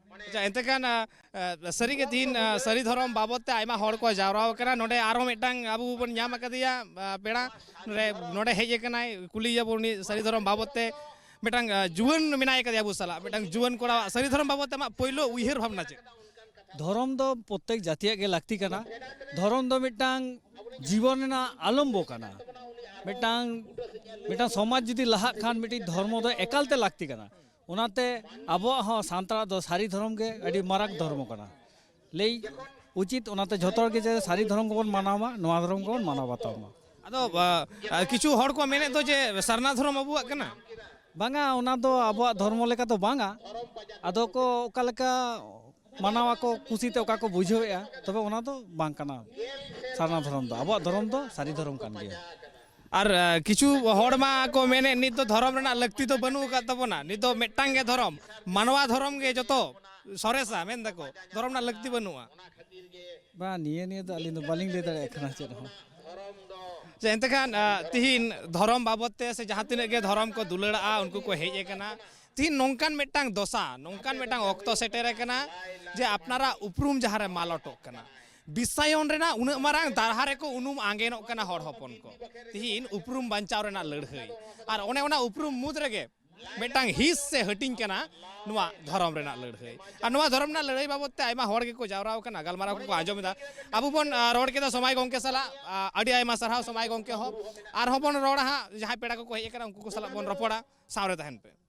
अच्छा एते कान सरी के तीन सरी धर्म बाबत ते आयमा हड़ को जावराव करा नोडे आरो मिटांग आबू बन ᱧᱟᱢ कदिया पेड़ा नोडे हेज कनाय कुलिया बोनी सरी धर्म बाबत ते मिटांग जुवन मिनाय कदिया आबू सला मिटांग जुवन कोड़ा सरी धर्म बाबत ते मा पहिलो उइहर भावना चे धर्म दो प्रत्येक जातिया के लागती कना धर्म दो मिटांग जीवन ना आलम्बो कना मिटांग समाज जुदी लहा खान मिटी धर्म दो एकालते लागती कना उनाते आबो हो सांतरा दो सारी धर्म के अडी मारक धर्म कना लेई उचित उनाते झोतर के जे सारी धर्म को मानावा नवा धर्म को मानावा बतावा आदो किछु हड़ को मेने तो जे सरना धर्म अबुआ कना बांगा उना दो आबो धर्म लेका तो बांगा आदो को ओकालेका मानावा को कुसीते ओका को बुझेया तबे उना दो बांग कना सरना धर्म दो आबो धर्म दो सारी धर्म कान गया और किछु हड़ मा को मेने नित तो धर्म रेना लगती तो बनु का तबना नित तो मिटांग गे धर्म मानवा धर्म गे जतो सरेसा मेन दको धर्म ना लगती बनुआ बा निये दो अलिन दो बालिंग ले दरे खना चे रहो जे एंते खान तिहिन धर्म बाबत ते से जहां तिने गे धर्म को दुलड़ा उनको को हेजे कना तिहिन नोंकान मिटांग दोसा नोंकान मिटांग ऑक्तो सेटेरे कना जे अपनारा उपरूम जहां रे मालटो कना बिसायन रेना उना मारांग दारहारे को उनुम आंगेनो कना हड़ हपन को तिहिन उपरूम बांचाव रेना लड़हई और ओने ओना उपरूम मुद रेगे मिटांग हिस से हटिंग कना नुआ धर्म रेना लड़हई और नुआ धर्म ना लड़ाई बाबत ते आयमा हड़ के को जावराव कना गलमाराव को आजोमदा आबू बन रोड के समय गंके सला अडी आयमा सरहाव समय गंके हो और होबन रोड हा जहां पेड़ा को हेय कना उनको को सला बन रपड़ा सावरे तहन पे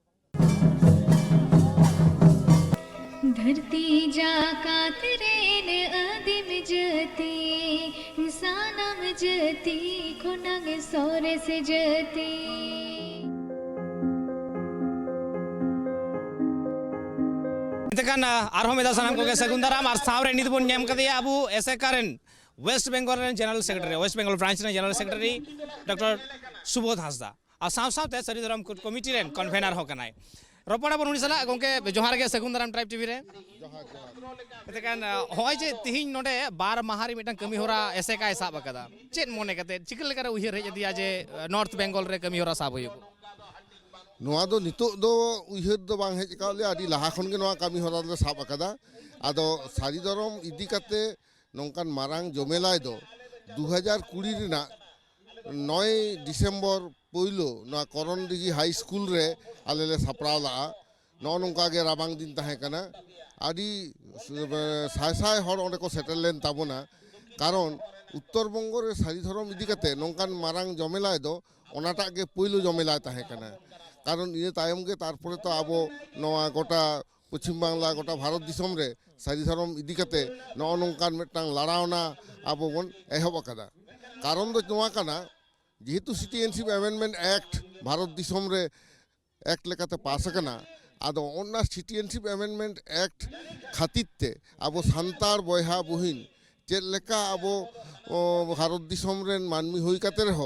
धरती जाकात रेन आदिम जती इंसानम जती खुनंग सोरे से जती इंतकान आरहो मेदा सनाम को के सगुंदराम और सावरे नित बन ᱧᱟᱢ कदिया अबू एसे कारण वेस्ट बेंगल रे general secretary West Bengal branch रे general secretary doctor Subodh Hansda आ सावते सरी धर्म कमिटी रे कन्वेनर हो कनाय रपड़ा बन उनिसला गंके जोहार गे सगुंदराम ट्राइब टीवी रे इंतकान होय जे तिहिन नोडे बार माहारी मिटन कमी होरा एसे काय साब कदा चेत मोने कते चिकल करे उहिर हेज दिया जे नॉर्थ बेंगल रे कमी होरा साब होयो ᱱᱚᱣᱟ ᱫᱚ ᱱᱤᱛᱚᱜ ᱫᱚ ᱩᱭᱦᱟᱹᱨ ᱫᱚ ᱵᱟᱝ ᱦᱮᱡ ᱟᱠᱟᱫ ᱞᱮᱭᱟ, ᱟᱹᱰᱤ ᱞᱟᱦᱟ ᱠᱷᱚᱱ ᱜᱮ ᱱᱚᱣᱟ ᱠᱟᱹᱢᱤ ᱦᱚᱨᱟ ᱫᱚᱞᱮ ᱥᱟᱵ ᱟᱠᱟᱫᱟ। ᱟᱫᱚ ᱥᱟᱹᱨᱤ ᱫᱷᱚᱨᱚᱢ ᱤᱫᱤ ᱠᱟᱛᱮ ᱱᱚᱝᱠᱟᱱ ᱢᱟᱨᱟᱝ ᱡᱚᱢᱮᱞᱟᱭ ᱫᱚ 2020 ᱨᱮᱱᱟᱜ 9 ᱰᱤᱥᱮᱢᱵᱚর ᱯᱳᱭᱞᱳ ᱱᱚᱣᱟ করণদিঘি হাই স্কুল রে আলে লে সাপড়াও লাগা। ᱱᱚᱜᱼᱚ ᱱᱚᱝᱠᱟ ᱜᱮ ᱨᱟᱵᱟᱝ ᱫᱤᱱ ᱛᱟᱦᱮᱸ ᱠᱟᱱᱟ। ᱟᱹᱰᱤ ᱥᱟᱭ ᱥᱟᱭ ᱦᱚᱲ ᱚᱸᱰᱮ ᱠᱚ ᱥᱮᱴᱮᱨ ᱞᱮᱱ ᱛᱟᱵᱚᱱᱟ। ᱠᱟᱨᱚᱱ ᱩᱛᱛᱚᱨ ᱵᱚᱝᱜᱚ ᱨᱮ ᱥᱟᱹᱨᱤ ᱫᱷᱚᱨᱚᱢ ᱤᱫᱤ ᱠᱟᱛᱮ ᱱᱚᱝᱠᱟᱱ ᱢᱟᱨᱟᱝ ᱡᱚᱢᱮᱞᱟᱭ ᱫᱚ ᱚᱱᱟᱴᱟᱜ ᱜᱮ ᱯᱳᱭᱞᱳ ᱡᱚᱢᱮᱞᱟᱭ ᱛᱟᱦᱮᱸ ᱠᱟᱱᱟ। কারণ ইয়ে তায়ম গে তারপরে তো আবো নয়া গোটা পশ্চিম বাংলা গোটা ভারত দিশম রে সারি ধরম ইদি কাতে নয় নংকান মিদটাং লড়াওনা আবো বন এহব আকাদা। কারণ দো নোয়া কানা যেহেতু citizenship amendment act Bharat Disham রে অ্যাক্ট লেখাতে পাস আকানা। আদো অন্য সিটিজেনশিপ অ্যামেন্ডমেন্ট অ্যাক্ট খাতিরতে আবো সান্তার বয়হা বহিন চেদ লেখা আবো ভারত দিশম রেন মানমি হই কাতে রেহ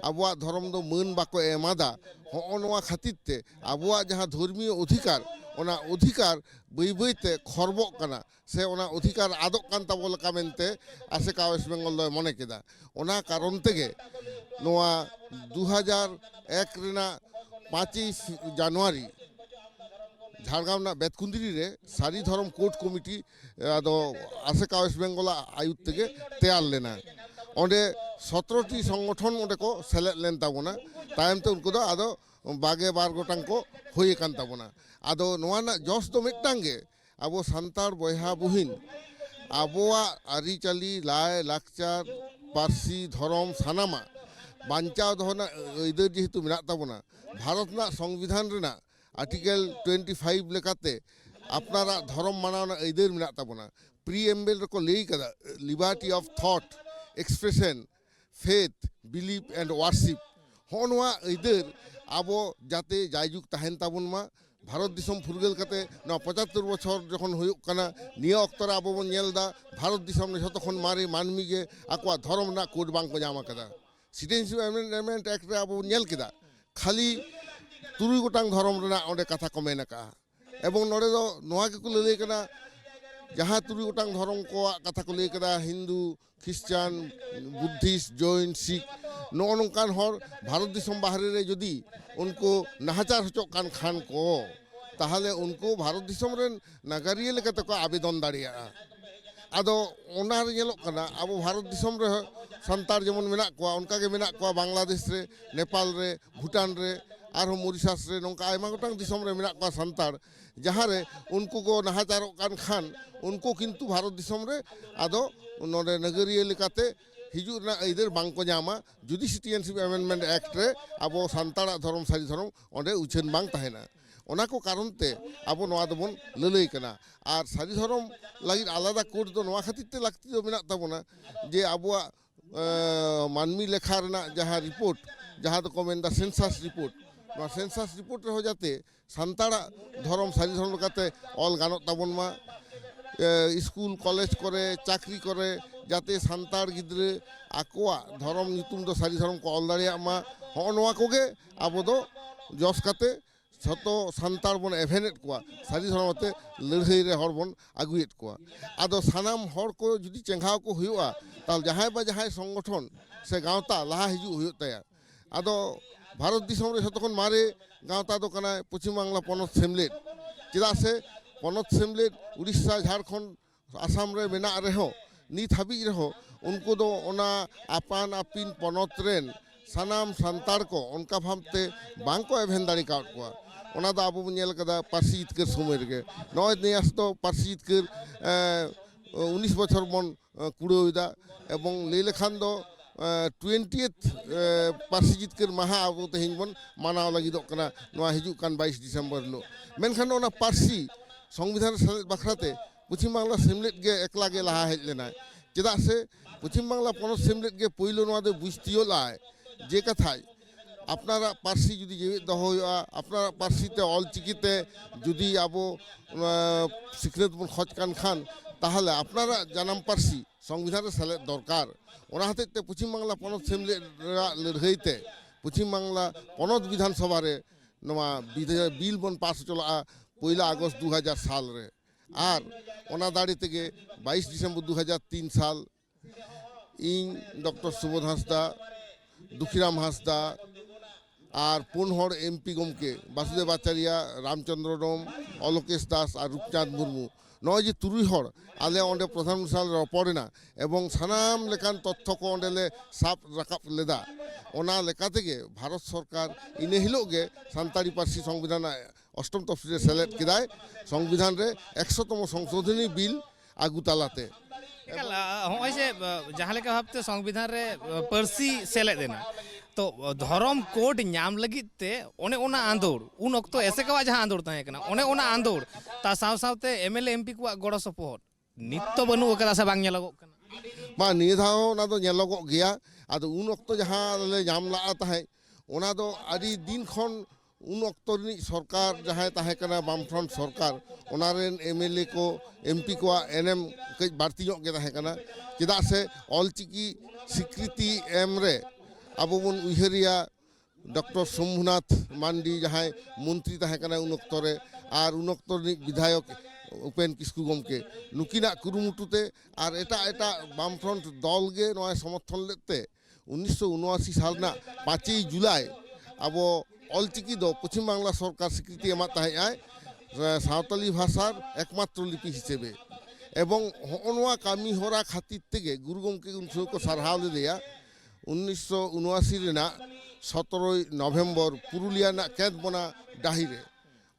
আবুয়া ধরম দো মান বাকো এমাদা। ᱦᱚᱜᱼᱚ ᱱᱚᱣᱟ ᱠᱷᱟᱹᱛᱤᱨ ᱛᱮ ᱟᱵᱚᱣᱟᱜ ᱡᱟᱦᱟᱸ ᱫᱷᱚᱨᱢᱤᱭᱚ ᱚᱫᱷᱤᱠᱟᱨ ᱚᱱᱟ ᱚᱫᱷᱤᱠᱟর ᱵᱟᱹᱭ ᱵᱟᱹᱭᱛᱮ ᱠᱷᱚᱨᱵᱚᱜ ᱠᱟᱱᱟ ᱥᱮ ᱚᱱᱟ ᱚᱫᱷᱤᱠᱟর ᱟᱫᱚᱜ ᱠᱟᱱ ᱛᱟᱵᱚ ᱞᱮᱠᱟ ᱢᱮᱱᱛᱮ ᱟᱥᱮᱠᱟ ᱳᱭᱮᱥᱴ ᱵᱮᱝᱜᱚᱞ ᱫᱚᱭ ᱢᱚᱱᱮ ᱠᱮᱫᱟ। ᱚᱱᱟ ᱠᱟᱨᱚᱱ ᱛᱮᱜᱮ ᱱᱚᱣᱟ 2001 ᱨᱮᱱᱟᱜ 5ই জানুয়ারি ঝাড়গ্রাম ᱨᱮᱱᱟᱜ বেতকুন্দিরি রে সারি ধরম কোর্ট কমিটি আদᱚ আসেকা ওয়েস্ট বেঙ্গল আয়ুর থেকে তেয়ার লেনা। ᱚᱸᱰᱮ 17টি সংগঠন ᱚᱸᱰে ᱠᱚ ᱥᱮᱞᱮᱫ ᱞᱮᱱ ᱛᱟᱵᱚᱱᱟ। ᱛᱟᱭᱚᱢ ᱛᱮ ᱩᱱᱠᱩ ᱫᱚ ᱟᱫᱚ 22 ᱜᱚᱴᱟᱝ ᱠᱚ ᱦᱩᱭ ᱟᱠᱟᱱ ᱛᱟᱵᱚᱱᱟ। ᱟᱫᱚ ᱱᱚᱣᱟ ᱨᱮᱱᱟᱜ ᱡᱚᱥ ᱫᱚ ᱢᱤᱫᱴᱟᱝ ᱜᱮ ᱟᱵᱚ ᱥᱟᱱᱛᱟᱲ ᱵᱚᱭᱦᱟ ᱵᱩᱦᱤᱱ ᱟᱵᱚᱣᱟᱜ ᱟᱹᱨᱤᱪᱟᱹᱞᱤ ᱞᱟᱭ ᱞᱟᱠᱪᱟর ᱯᱟᱹᱨᱥᱤ ᱫᱷᱚᱨᱚᱢ ᱥᱟᱱᱟᱢᱟᱜ ᱵᱟᱧᱪᱟᱣ ᱫᱚᱦᱚ ᱨᱮᱱᱟᱜ ᱟᱹᱭᱫᱟᱹᱨ ᱡᱮᱦᱮᱛু ᱢᱮᱱᱟᱜ ᱛᱟᱵᱚᱱᱟ। ᱵᱷᱟᱨᱚᱛ ᱨᱮᱱᱟᱜ ᱥᱚᱝᱵᱤᱫᱷᱟᱱ ᱨᱮᱱᱟᱜ আর্টিকেল 25 লেখাতে আপনারা ধর্ম মানাও ᱨᱮᱱᱟᱜ ᱟᱹᱭᱫᱟᱹᱨ ᱢᱮᱱᱟᱜ ᱛᱟᱵᱚᱱᱟ। প্রিএম্বল ᱨᱮᱠᱚ ᱞᱟᱹᱭ ᱠᱟᱫᱟ liberty of thought expression faith belief and worship. ᱦᱚᱜᱼᱚ ᱱᱚᱣᱟ ᱟᱹᱭᱫᱟᱹᱨ ᱟᱵᱚ ᱡᱟᱛᱮ ᱡᱟᱭᱡᱩᱜᱽ ᱛᱟᱦᱮᱱ ᱛᱟᱵᱚᱱ ᱢᱟ। ভারত দিশম ফুরগেল কাতে নয়া 75 বছর যখন হুয়ুᱜ কানা নিয়া অক্তরে আবো বন ᱧᱮᱞᱫᱟ ভারত দিশম রে যতক্ষণ মারে মানমি গে আকোয়া ধর্ম না কোড বাং কো ᱧᱟᱢ ᱟᱠᱟᱫᱟ। সিটিজেনশিপ অ্যামেন্ডমেন্ট অ্যাক্ট রে আবো ᱧᱮᱞ ᱠᱮᱫᱟ খালি 3 গোটাং ধর্ম রেনা ᱚᱸᱰᱮ ᱠᱟᱛᱷᱟ ᱠᱚ ᱢᱮᱱ ᱟᱠᱟᱜᱼᱟ। এবং ᱱᱚᱰᱮ ᱫᱚ ᱱᱚᱣᱟ ᱜᱮᱠᱚ ᱞᱟᱹᱭ ᱠᱟᱱᱟ ᱡᱟᱦᱟᱸ 3 গোটাং ধর্ম ᱠᱚᱣᱟᱜ ᱠᱟᱛᱷᱟ ᱠᱚ ᱞᱟᱹᱭ ᱠᱟᱫᱟ হিন্দু খ্রিস্টান বুদ্ধিস্ট জৈন শিখ ᱱᱚᱜᱼᱚ ᱱᱚᱝᱠᱟᱱ ᱦᱚᱲ ভারত দিশম বাহারে রে যদি উनको নাহাচার হচᱚᱜ ᱠᱟᱱ ᱠᱷᱟᱱ ᱠᱚ তাহলে উनको ভারত দিশম রেন নাগারিয়া লেᱠᱟᱛᱮ ᱠᱚ আবেদন দাঁড়িয়াᱜᱼᱟ। ᱟᱫᱚ ᱚᱱᱟ ᱨᱮ ᱧᱮᱞᱚᱜ ᱠᱟᱱᱟ ᱟᱵᱚ ᱵᱷᱟরত ᱫᱤᱥᱚᱢ ᱨᱮ ᱥᱟᱱᱛᱟᱲ ᱡᱮᱢᱚᱱ ᱢᱮᱱᱟᱜ ᱠᱚᱣᱟ ᱚᱱᱠᱟᱜᱮ ᱢᱮᱱᱟᱜ ᱠᱚᱣᱟ ᱵᱟᱝᱞᱟᱫᱮশ ᱨᱮ ᱱᱮᱯᱟল ᱨᱮ ᱵᱷᱩᱴᱟᱱ ᱨᱮ ᱟᱨᱦᱚᱸ ᱢᱚরিশাস ᱨᱮ ᱱᱚᱝᱠᱟ ᱟᱭᱢᱟ ᱜᱚᱴᱟᱝ ᱫᱤᱥᱚᱢ ᱨᱮ ᱢᱮᱱᱟᱜ ᱠᱚᱣᱟ ᱥᱟᱱᱛᱟᱲ ᱡᱟᱦᱟᱸ ᱨᱮ ᱩᱱᱠᱩ ᱠᱚ ᱱᱟᱦᱟᱪᱟᱨᱚᱜ ᱠᱟᱱ ᱠᱷᱟᱱ ᱩᱱᱠᱩ ᱠᱤᱱᱛᱩ ᱵᱷᱟরত ᱫᱤᱥᱚᱢ ᱨᱮ ᱟᱫᱚ ᱱᱚᱰᱮ ᱱᱟᱜᱟᱨᱤᱭᱟᱹ ᱞᱮᱠᱟᱛᱮ ᱦᱤᱡᱩᱜ ᱨᱮᱱᱟᱜ ᱟᱹᱭᱫᱟᱹᱨ ᱵᱟᱝ ᱠᱚ ᱧᱟᱢᱟ ᱡᱩᱫᱤ সিটিজেনশিপ অ্যামেন্ডমেন্ট অ্যাক্ট রে ᱟᱵᱚ ᱥᱟᱱᱛᱟᱲᱟᱜ ᱫᱷᱚᱨᱚᱢ ᱥᱟᱹᱨᱤ ᱫᱷᱚᱨᱚᱢ ᱚᱸᱰᱮ ᱩᱪᱷᱟᱹᱱ ᱵᱟᱝ ᱛᱟᱦᱮᱱᱟ। ᱚᱱᱟ ᱠᱚ ᱠᱟᱨᱚᱱ ᱛᱮ ᱟᱵᱚ ᱱᱚᱣᱟ ᱫᱚᱵᱚᱱ ᱞᱟᱹᱞᱟᱹᱭ ᱠᱟᱱᱟ। ᱟᱨ ᱥᱟᱹᱨᱤ ᱫᱷᱚᱨᱚᱢ ᱞᱟᱹᱜᱤᱫ ᱟলাদা কোড ᱫᱚ ᱱᱚᱣᱟ ᱠᱷᱟᱹᱛᱤᱨ ᱛᱮ ᱞᱟᱹᱠᱛᱤ ᱫᱚ ᱢᱮᱱᱟᱜ ᱛᱟᱵᱚᱱᱟ ᱡᱮ ᱟᱵᱚᱣᱟᱜ ᱢᱟᱹᱱᱢᱤ লেখা ᱨᱮᱱᱟᱜ ᱡᱟᱦᱟᱸ রিপোর্ট ᱡᱟᱦᱟᱸ ᱫᱚᱠᱚ ᱢᱮᱱᱫᱟ সেন্সাস রিপোর্ট ᱱᱚᱣᱟ সেন্সাস রিপোর্ট ᱨᱮᱦᱚᱸ ᱡᱟᱛᱮ ᱥᱟᱱᱛᱟᱲᱟᱜ ᱫᱷᱚᱨᱚᱢ ᱥᱟᱹᱨᱤ ᱫᱷᱚᱨᱚᱢ ᱞᱮᱠᱟᱛᱮ ᱚᱞ ᱜᱟᱱᱚᱜ ᱛᱟᱵᱚᱱ ᱢᱟ। স্কুল কলেজ করে চাকরি করে যাতে সান্তাড় গিদ্রে আকোয়াᱜ ধরম নিতুম ᱫᱚ ᱥᱟᱹᱨᱤ ᱫᱷᱚᱨᱚᱢ ᱠᱚ ᱚᱞ ᱫᱟᱲᱮᱭᱟᱜ ᱢᱟ। ᱦᱚᱜᱼᱚ ᱱᱚᱣᱟ ᱠᱚᱜᱮ ᱟᱵᱚ ᱫᱚ ᱡᱚᱥ ᱠᱟᱛᱮ ᱡᱷᱚᱛᱚ ᱥᱟᱱᱛᱟᱲ ᱵᱚᱱ ᱮᱵᱷᱮᱱᱮᱫ ᱠᱚᱣᱟ ᱥᱟᱹᱨᱤ ᱫᱷᱚᱨᱚᱢ ᱟᱛᱮ ᱞᱟᱹᱲᱦᱟᱹᱭ ᱨᱮ ᱦᱚᱲ ᱵᱚᱱ ᱟᱹᱜᱩᱭᱮᱫ ᱠᱚᱣᱟ। ᱟᱫᱚ ᱥᱟᱱᱟᱢ ᱦᱚᱲ ᱠᱚ ᱡᱩᱫᱤ ᱪᱮᱸᱜᱷᱟᱣ ᱠᱚ ᱦᱩᱭᱩᱜᱼᱟ তাহলে ᱡᱟᱦᱟᱸᱭ ᱵᱟ ᱡᱟᱦᱟᱸᱭ ᱥᱚᱝᱜᱚᱴᱷᱚᱱ ᱥᱮ ᱜᱟᱶᱛᱟ ᱞᱟᱦᱟ ᱦᱤᱡᱩᱜ ᱦᱩᱭᱩᱜ ᱛᱟᱭᱟ। ᱟᱫᱚ ভারত ᱫᱤᱥᱚᱢ ᱨᱮ ᱡᱷᱚᱛᱚ ᱠᱷᱚᱱ ᱢᱟᱨᱮ ᱜᱟᱶᱛᱟ ᱫᱚ ᱠᱟᱱᱟ ᱯᱚᱪᱷᱤᱢ ᱵᱟᱝᱞᱟ ᱯᱚᱱᱚᱛ ᱥᱮᱢᱞᱮᱫ। ᱪᱮᱫᱟᱜ ᱥᱮ ᱯᱚᱱᱚᱛ ᱥᱮᱢᱞᱮᱫ উড়িষ্যা ঝাড়খণ্ড আসাম রে ᱢᱮᱱᱟᱜ ᱨᱮᱦᱚᱸ ᱱᱤᱛ ᱦᱟᱹᱵᱤᱡ ᱨᱮᱦᱚᱸ ᱩᱱᱠᱩ ᱫᱚ ᱚᱱᱟ ᱟᱯᱟᱱ ᱟᱹᱯᱤᱱ ᱯᱚᱱᱚᱛ ᱨᱮᱱ ᱥᱟᱱᱟᱢ ᱥᱟᱱᱛᱟᱲ ᱠᱚ ᱚᱱᱠᱟ ᱵᱷᱟᱵᱛᱮ ᱵᱟᱝ ᱠᱚ ᱮᱵᱷᱮᱱ ᱫᱟᱲᱮ ᱠᱟᱣᱫ ᱠᱚᱣᱟ। ᱚᱱᱟ ᱫᱚ ᱟᱵᱚ ᱵᱚᱱ ᱧᱮᱞ ᱠᱟᱫᱟ ᱯᱟᱹᱨᱥᱤ ᱡᱤᱛᱠᱟᱹᱨ ᱥᱚᱢᱚᱭ ᱨᱮᱜᱮ ᱱᱚᱜᱼᱚᱭ ᱱᱮᱥ ᱫᱚ ᱯᱟᱹᱨᱥি ᱡᱤᱛᱠᱟᱹᱨ 19 বছর ᱵᱚᱱ ᱠᱩᱲᱟᱹᱣᱮᱫᱟ এবং ᱞᱟᱹᱭ ᱞᱮᱠᱷᱟᱱ ᱫᱚ 20th ᱯᱟᱹᱨᱥᱤ ᱡᱤᱛᱠᱟᱹᱨ ᱢᱟᱦᱟ ᱟᱵᱚ ᱛᱮᱦᱮᱧ ᱵᱚᱱ ᱢᱟᱱᱟᱣ ᱞᱟᱹᱜᱤᱫᱚᱜ ᱠᱟᱱᱟ ᱱᱚᱣᱟ ᱦᱤᱡᱩᱜ ᱠᱟᱱ 22 ᱰᱤᱥᱮᱢᱵᱚᱨ ᱦᱤᱞᱳᱜ। ᱢᱮᱱᱠᱷᱟᱱ ᱚᱱᱟ ᱯᱟᱹᱨᱥᱤ সংবিধান সেলেদ বাখরাতে পশ্চিম বাংলা সেমলেট গে একলা গে লাহা হেজ লেনা। চেদাগ সে পশ্চিম বাংলা পনত সেমলেট গে পইলো নোয়া দে বুঝতিও লাই যে কথায় আপনারা পার্সি যদি জীবিত দহ হুয়া আপনারা পার্সিতে অলচিকিতে যদি আবো সিক্রেট বন খোঁজ কান খান তাহলে আপনারা জানাম পার্সি সংবিধানে সেলেদ দরকার। ওনা হাতেতে পশ্চিম বাংলা পনত সেমলেট লড়াইতে পশ্চিম বাংলা পনত বিধানসভা রে নোয়া বিল বন পাস চলা 1 আগস্ট 2000 সাল রে। আর ওনা দাঁড়ি থেকে 22 ডিসেম্বর 2003 সাল ইং ডক্টর সুবোধ হাঁসদা দুঃখীরাম হাঁসদা আর 4 হড় এমপি গমকে বাসুদেব আচারিয়া, রামচন্দ্র ডোম, অলোকেশ দাস আর রূপচাঁদ মুর্মু নয় যে 3 হড় আলে অᱸᱰᱮ প্রধানমন্ত্রী সাল রপড়েনা এবং সানাম লেকান তথ্য को অঁᱰᱮ সাপ রাকাব লেদা ওনা লেকা থেকে ভারত সরকার ইনে হিলো গে সান্তাড়ি পার্সি সংবিধান 8ম তফসিলে সেলেক্ট কেদায় সংবিধান রে 100তম সংশোধনী বিল আগু তালাতে एकाल हॉय से जहाँ लेका भाबते संविधान रे पर्सी सेलेद देना तो धर्म कोड नाम लगित ते ओने ओना आंदोड़ उन अक्तो ऐसे कवा जहाँ आंदोड़ ताहे कना ओने ओना आंदोड़ ता साव सावते एमएलए एमपी को गड़ो सपोर्ट नित्य बनू कदा से बांग नेलगो कना मा निये धाव ना तो नेलगो गया आदो उन अक्तो जहाँ ले नाम ला ताहे ओना दो आदि दिन खन उन अक्तो रिनिज सरकार जहाँ ताहे कना बामफ्रंट सरकार ओनारेन एमएलए को एमपी को एनएम कई बाड़ती ᱧᱚᱜ गे ताहे कना चेदा से ऑलचिकी स्वीकृति एम रे अब बन उइहरिया डॉक्टर शंभुनाथ मांडी जहाँ मंत्री ताहे कना उन अक्तो रे आर उन अक्तो रिनिज विधायक उपेन किस्कु गमके नुकिना कुरुमुटुते आर एटा एटा बामफ्रंट दल गे नय समर्थन लेते 1979 साल ना 5 जुलाई अब ऑलचिकी दो पश्चिम बांग्ला सरकार स्वीकृति एमा ताहे आय सावताली भाषार एकमात्र लिपि हिसेबे एवं हनवा कामी हरा खातिर तेगे गुरु गमके उन समय को सारहाव लेदेया 1979 रेना 17 नवेम्बर पुरुलिया ना केदबना डाहिरे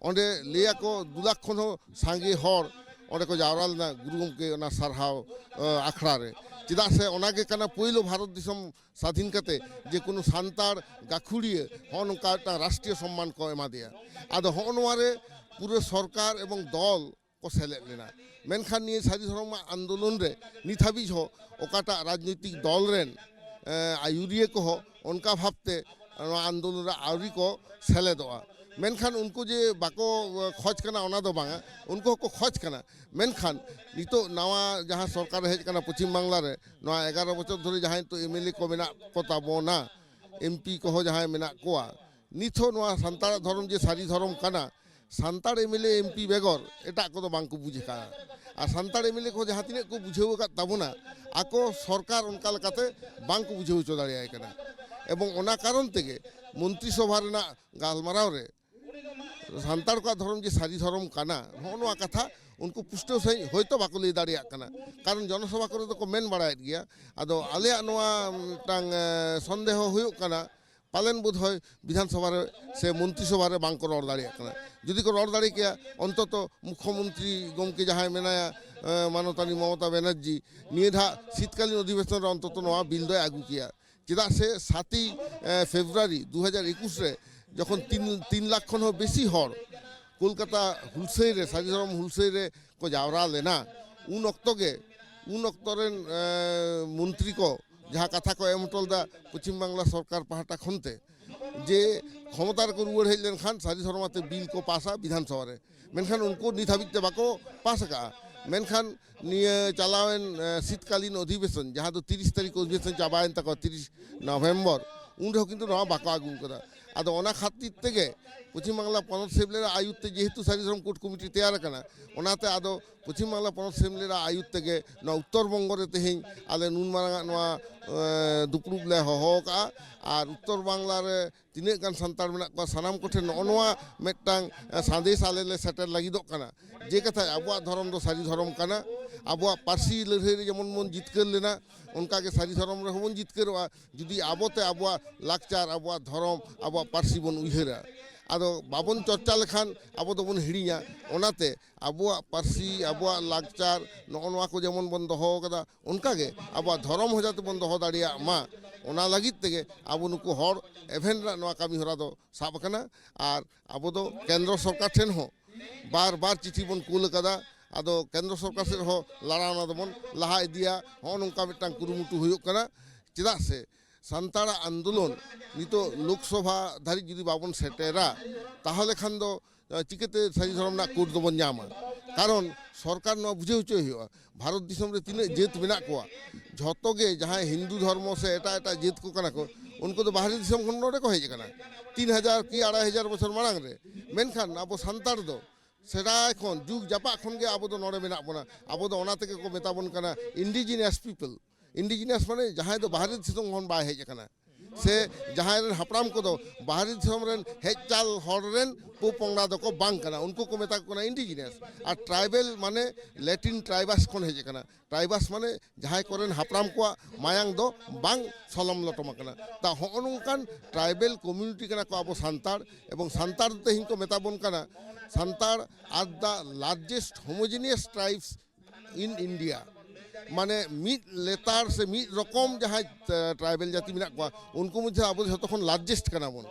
ओंडे लेया को 2 लाख खन सांगे हर ओंडे को जावरा लेना गुरु गमके ना सारहाव आखड़ा रे चेदा से ओनागे कना पहिलो भारत दिसम स्वाधीन कते जे कोनो सान्ताड़ गाखुड़िए हनका राष्ट्रीय सम्मान को एमा दिया आदो हनवारे पूरे सरकार एवं दल को सेलेद लेना मेनखान निये सारी धर्म आंदोलन रे नित हाबिज हो ओकाटा राजनीतिक दल रेन आयुरिये को हो उनका भाबते आंदोलन रे आवरी को सेलेदोआ मेनखान उनको जे बाको खोज कना ओना दो बांगा उनको को खोज कना मेनखान नितो नवा जहाँ सरकार हेज कना पश्चिम बांग्ला रे नवा 11 बछर धरे जहाँ तो एमएलए को मेना को ताबोना एमपी को हो जहाँ मेना कोआ निथो नवा सान्ताड़ धर्म जे सारी धर्म कना सान्ताड़ एमएलए एमपी बेगर एटा को तो बांको बुझे का और सान्ताड़ एमएलए को जहाँ तिने को बुझेव का ताबोना आको सरकार उनका लकाते बांको बुझेव चो दाड़ियाय कना एवं ओना कारण तेगे मंत्री सभा रेना गालमाराव रे सान्ताड़ का धर्म जे सारी धर्म कना नोआ कथा उनको पुष्टो सही होयतो बाको लई दाड़िया कना कारण जनसभा करे तो को मेन बाड़ायत गया आदो आले नोआ टांग संदेह हुयो कना पालन बोध है विधानसभा से मंत्री सभा रे बांको रड़ दाड़िया कना जदि को रड़ दाड़ी किया अंतत मुख्यमंत्री गमके जहाँ मेनाया मानवतानी ममता बनर्जी निये धा शीतकालीन अधिवेशन रे अंतत नोआ बिल दो आगू किया चेदा से 7 फेब्रुआरी 2021 रे যখন 3 লাখ খন বেশি হর কলকাতা হুলসেরে সারি ধর্ম হুলসেরে को जावरा लेना उन अक्तरेन मंत्री को जहाँ कथा को एमटल दा पश्चिम बांग्ला सरकार पाहटा खनते जे क्षमतार को रुआड़ हेज लेनखान सारी धर्माते बिल को पासा विधानसभा रे मेनखान उनको नित हाबिते बाको पास का मेनखान निये चलावेन शीतकालीन अधिवेशन जहाँ तो 30 तारीख अधिवेशन चाबायन तक 30 नवेम्बर उन किन्तु नवा बाको आगू कदा आदो ओना खातिर तेगे पश्चिम बांग्ला पनत सेमलेर आयुते जेहेतु सारी धर्म कोर्ट कमिटी तैयार कना ओनाते आदो पश्चिम बांग्ला पनत सेमलेर आयुत तेगे न उत्तर बंग रे तेहें आले नुन मारांगा नवा दुपुरुब ले होहो का और उत्तर बांग्ला रे तिने गान सान्ताड़ मेना को सानाम कोठे नवा मेटांग संदेश आले ले सेटर लागिदोग कना जे कथा आबुआ धर्म दो सारी धर्म कना आबुआ पार्सी लड़ाई रे जेमन मन जितकर लेना उनका के सारी धर्म रे हमन जितकरोआ जुदी आबोते आबुआ लाकचार आबुआ धर्म आबुआ पार्सी बन उइहरा आदो बाबन चर्चा लेखान आबो दो बन हिड़िया ओनाते आबुआ पार्सी आबुआ लाकचार नवा को जेमन बन दोहो कदा उनका के आबुआ धर्म हो जाते बन दोहो दाड़िया मा ओना लागित तेगे आबो नुकु हर एभेन नवा कामी हरा दो साब कना आर आबो दो केंद्र सरकार ठेन हो बार बार चिठी बन कुल कदा आदो केंद्र सरकार से हो लड़ाना दबन लहा इदिया हो नंका मिटांग कुरुमुटु हुयुग कना चेदा से सान्ताड़ आंदोलन नितो लोकसभा धारी जुदी बाबन सेटेरा ताहले खान दो चिकेते सारी धर्म ना कोड दबन नामा कारण सरकार न बुझे उचे हुआ भारत दिसम रे तिने जेत मेना कोआ झतोगे जहाँ हिंदू धर्म से एटा एटा जेत को कना को उनको तो बाहरी दिसम खन नोडे को हेज कना 3000 की 2500 बछर मांग रे मेनखान अब सान्ताड़ दो सेदाय खन जुग जापा खन गे अब दो नोडे मेना बना अब दो ओना तेके को मेताबन कना इंडिजिनियस पीपल इंडिजिनियस माने जहाँ तो बाहरी दिसम खन बा हेज कना से जहां रेन हापड़ाम को बाहरी दिसम रेन हेज चाल हर रेन पोपोंगड़ा दको बांग कना उनको को मेता को इंडिजिनियस और ट्राइबल माने लैटिन ट्राइबास खन हेज कना ट्राइबास माने जहां कोरेन हापड़ाम को मायांग दो बांग सलम लटम कना ता होनोंकान ट्राइबल कम्युनिटी कना को अब सांतार एवं सांतार तेहिं को मेता बन कना Santal are the largest homogeneous tribes in India माने मिड लेतार से मिड रकम जहां ट्राइबल जाति मेना को उनको मुझे अब जतखन लार्जेस्ट कना बन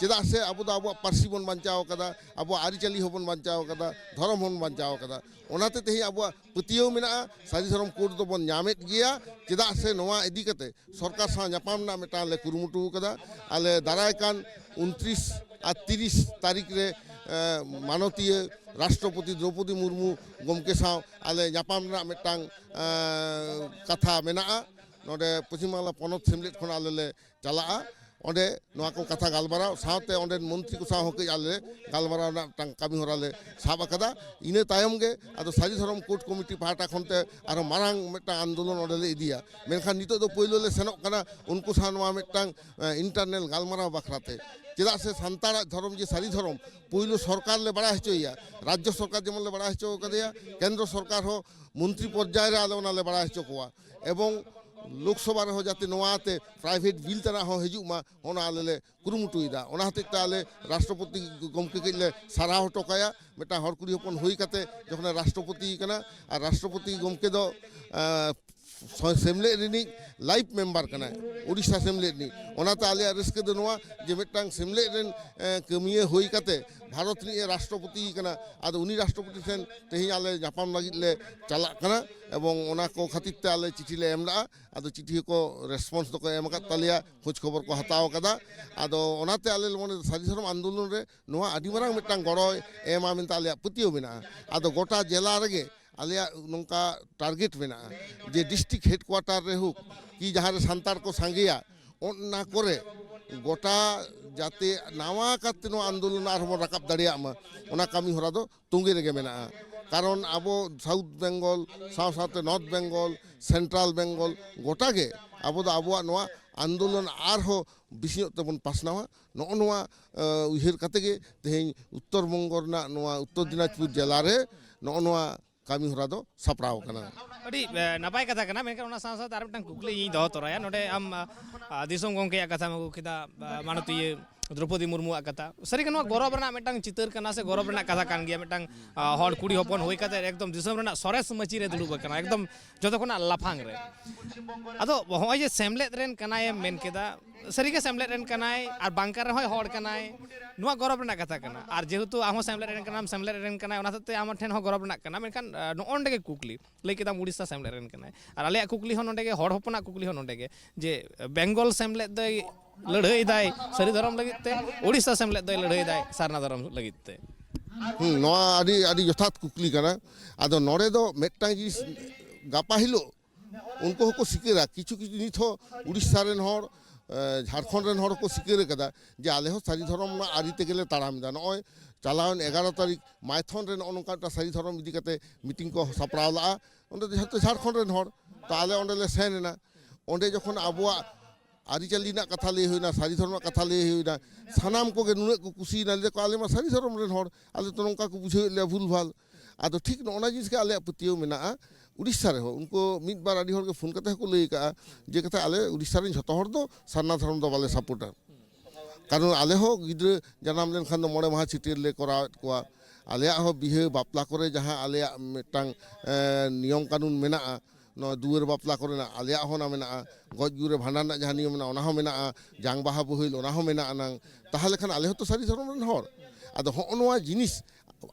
चेदा से अब अब पार्सी बन बांचाव कदा अब आरिचाली होबन बांचाव कदा धर्म होन बांचाव कदा ओनाते तेहि अब पतियो मेना सारी धर्म कोड दो बन नामेत गया चेदा से नोआ इदी कते सरकार सा जापाम ना मेटा ले कुरुमुटु कदा आले दाराय कान 29 और 30 तारीख रे मानवीय राष्ट्रपति द्रौपदी मुर्मू गमके साव आले जापाम ना मेटांग कथा मेना नोडे पश्चिम बांगला पनत सेमलेट खन आले ले चला ओंडे नोआ को कथा गालबाराव सावते ओंडे मंत्री को साव हके आले गालबाराव ना टांग कामी होराले साब अकदा इने तायम गे आदो सारी धर्म कोर्ट कमिटी पाटा खनते आरो मारांग मेटा आंदोलन ओंडे ले इदिया मेनखान नितो दो पहिलो ले सेनोक कना उनको सा नोआ मेटांग इंटरनल गालमाराव बखराते चेदा से सांतार धर्म जे सारी धर्म पहिलो सरकार ले बड़ा हचोया राज्य सरकार जेमन ले बड़ा हचो कदेया केंद्र सरकार हो मंत्री पर्याय रे आले ओना ले बड़ा हचो कोआ एवं लोकसभा रे हो जाते नोआते प्राइवेट बिल तना हो हजुमा होना आले कुरुमुटुइदा ओना हते आले राष्ट्रपति गमके के ले सारा टोकाया मेटा हरकुरी हपन होई कते जखन राष्ट्रपति कना और राष्ट्रपति गमके दो सेमले रिनी लाइफ मेंबर कना उड़ीसा सेमले नी ओनाते आले रस्के दो नोआ जे मेटांग सेमले रेन कमिए होई कते भारत नी राष्ट्रपति कना आदो उनी राष्ट्रपति सेन तेहि आले जापान लागित ले चला कना एवं ओना को खातिर ते आले चिठी ले एमदा आदो चिठी को रेस्पॉन्स तो को एम का तलिया खोज खबर को हताव कदा आदो ओनाते आले मने सारी धर्म आंदोलन रे नोआ आदि मारांग मेटांग गड़ो एमा मेन ताले पतियो मेना आदो गोटा जिला रेगे आलिया नौका टारगेट मेना जे डिस्ट्रिक्ट हेडक्वार्टर रे हो कि जहाँ रे सांतार को सांगेया ओना करे गोटा जाते नावा काते नो आंदोलन आरबो राकाब दाड़िया मा ओना कामी होरा दो तुंगे रेगे मेना कारण अब साउथ बेंगल साव साथे नॉर्थ बेंगल सेंट्रल बेंगल गोटा गे अब दो अब नोआ आंदोलन आर हो बिसियो तबन पासनावा नो नोआ उहिर काते गे तेहें उत्तर बंगल ना नोआ उत्तर दिनाजपुर जिला रे नो नोआ कामी होरा दो सपराव कना अड़ी नपाय कथा कना मेनका ओना साथ साथ आर मिटन कुकली इ दो तोराया नोडे आम दिसोम गंके या कथा मगु किदा मानतीय द्रौपदी मुर्मू कथा सरी कनवा गौरव रना मिटन चितर कना से गौरव रना कथा कान गया मिटन हर कुड़ी हपन होई कते एकदम दिसोम रना सरेस मची रे दुलुब कना एकदम जतो खना लाफांग रे आदो होय जे सेमलेट रेन कनाय मेन केदा सरी के सेमलेट रेन कनाय आर बांकर होय हर कनाय नुआ गौरव रना कथा कना आर जेहेतु आम सेमलेट रेन कना सेमलेट रेन कनाय ओना तते आम ठेन हो गौरव रना कना मेनखान नोंडे के कुकली लई केदा उड़ीसा सेमलेट रेन कनाय आर आले कुकली हो नोंडे के हर हपना कुकली हो नोंडे के जे बेंगल सेमलेट दई लड़ाई दाय सारी धर्म लगित ते उड़ीसा सेमलेट दई लड़ाई दाय सारना धर्म लगित ते नोआ आदि आदि यथार्थ कुकली कना आदो नोरे दो मेटांग जिस गापा हिलो उनको को सिकेरा किछु किछु निथ हो उड़ीसा रेन हर झारखंड रेन हर को सिकेरे कदा जे आले हो सारी धर्म ना आरिते गेले ताराम दा नय चालावन 11 तारीख माइथन रेन अनका सारी धर्म इदी कते मीटिंग को सपरावला ओंडे जेहेतु झारखंड रेन हर ताले ओंडे ले सेनना ओंडे जखन आबुआ आरिचाली ना कथा ले होइना सारी धर्म कथा ले होइना सानाम को गे नुने को कुसी ना ले को आले मा सारी धर्म रेन हर आले तो नंका को बुझे ले भूल भाल आदो ठीक नोना जिस के आले पतियो मेना उड़ीसा रे हो उनको मिद बार आदि हर के फोन कते को लई का जे कथा आले उड़ीसा रे झतो हर दो सारना धर्म दो बाले सपोर्टर कारण आले हो गिद्र जनाम लेन खान दो मोड़े महा छिटिर ले करा को आले हो बिहे बापला करे जहां आले मेटांग नियम कानून मेना नो दुवर बापला करे ना आले होना मेना गज गुरे भांडान जहां नियम मेना ओना हो मेना जांग बाहा बहिल ओना हो मेना नांग ताहले खान आले हो तो सारी धर्म रेन हर आदो होनवा जिनिस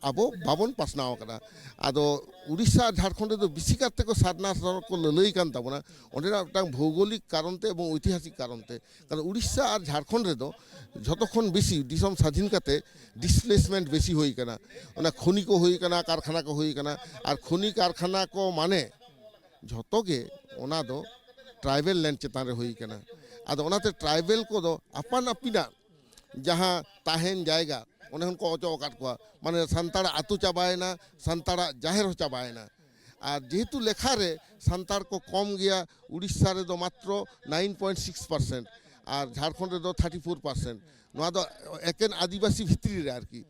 आबो बाबन पासनाव कना आदो उड़ीसा झारखंड दो बिसी काते को साधना को ललई कान ताबना ओंडेना टांग भौगोलिक कारणते एवं ऐतिहासिक कारणते कारण उड़ीसा और झारखंड रे दो जतखन बेसी दिसम स्वाधीन काते डिसप्लेसमेंट बेसी होई कना ओना खनि को होई कना कारखाना को होई कना और खनि कारखाना को माने झतो गे ओना दो ट्राइबल लैंड चेतान रे होई कना आदो ओनाते ट्राइबल को दो अपन अपिना जहां ताहेन जायगा उन्हें उनको अचो काट को माने सांतार आतु चाबायना सांतार जाहिर हो चाबायना और जेहेतु लेखा रे सांतार को कम गया उड़ीसा रे दो मात्र 9.6% और झारखंड रे 34%। नोआ दो एकेन आदिवासी भित्री रे आरकी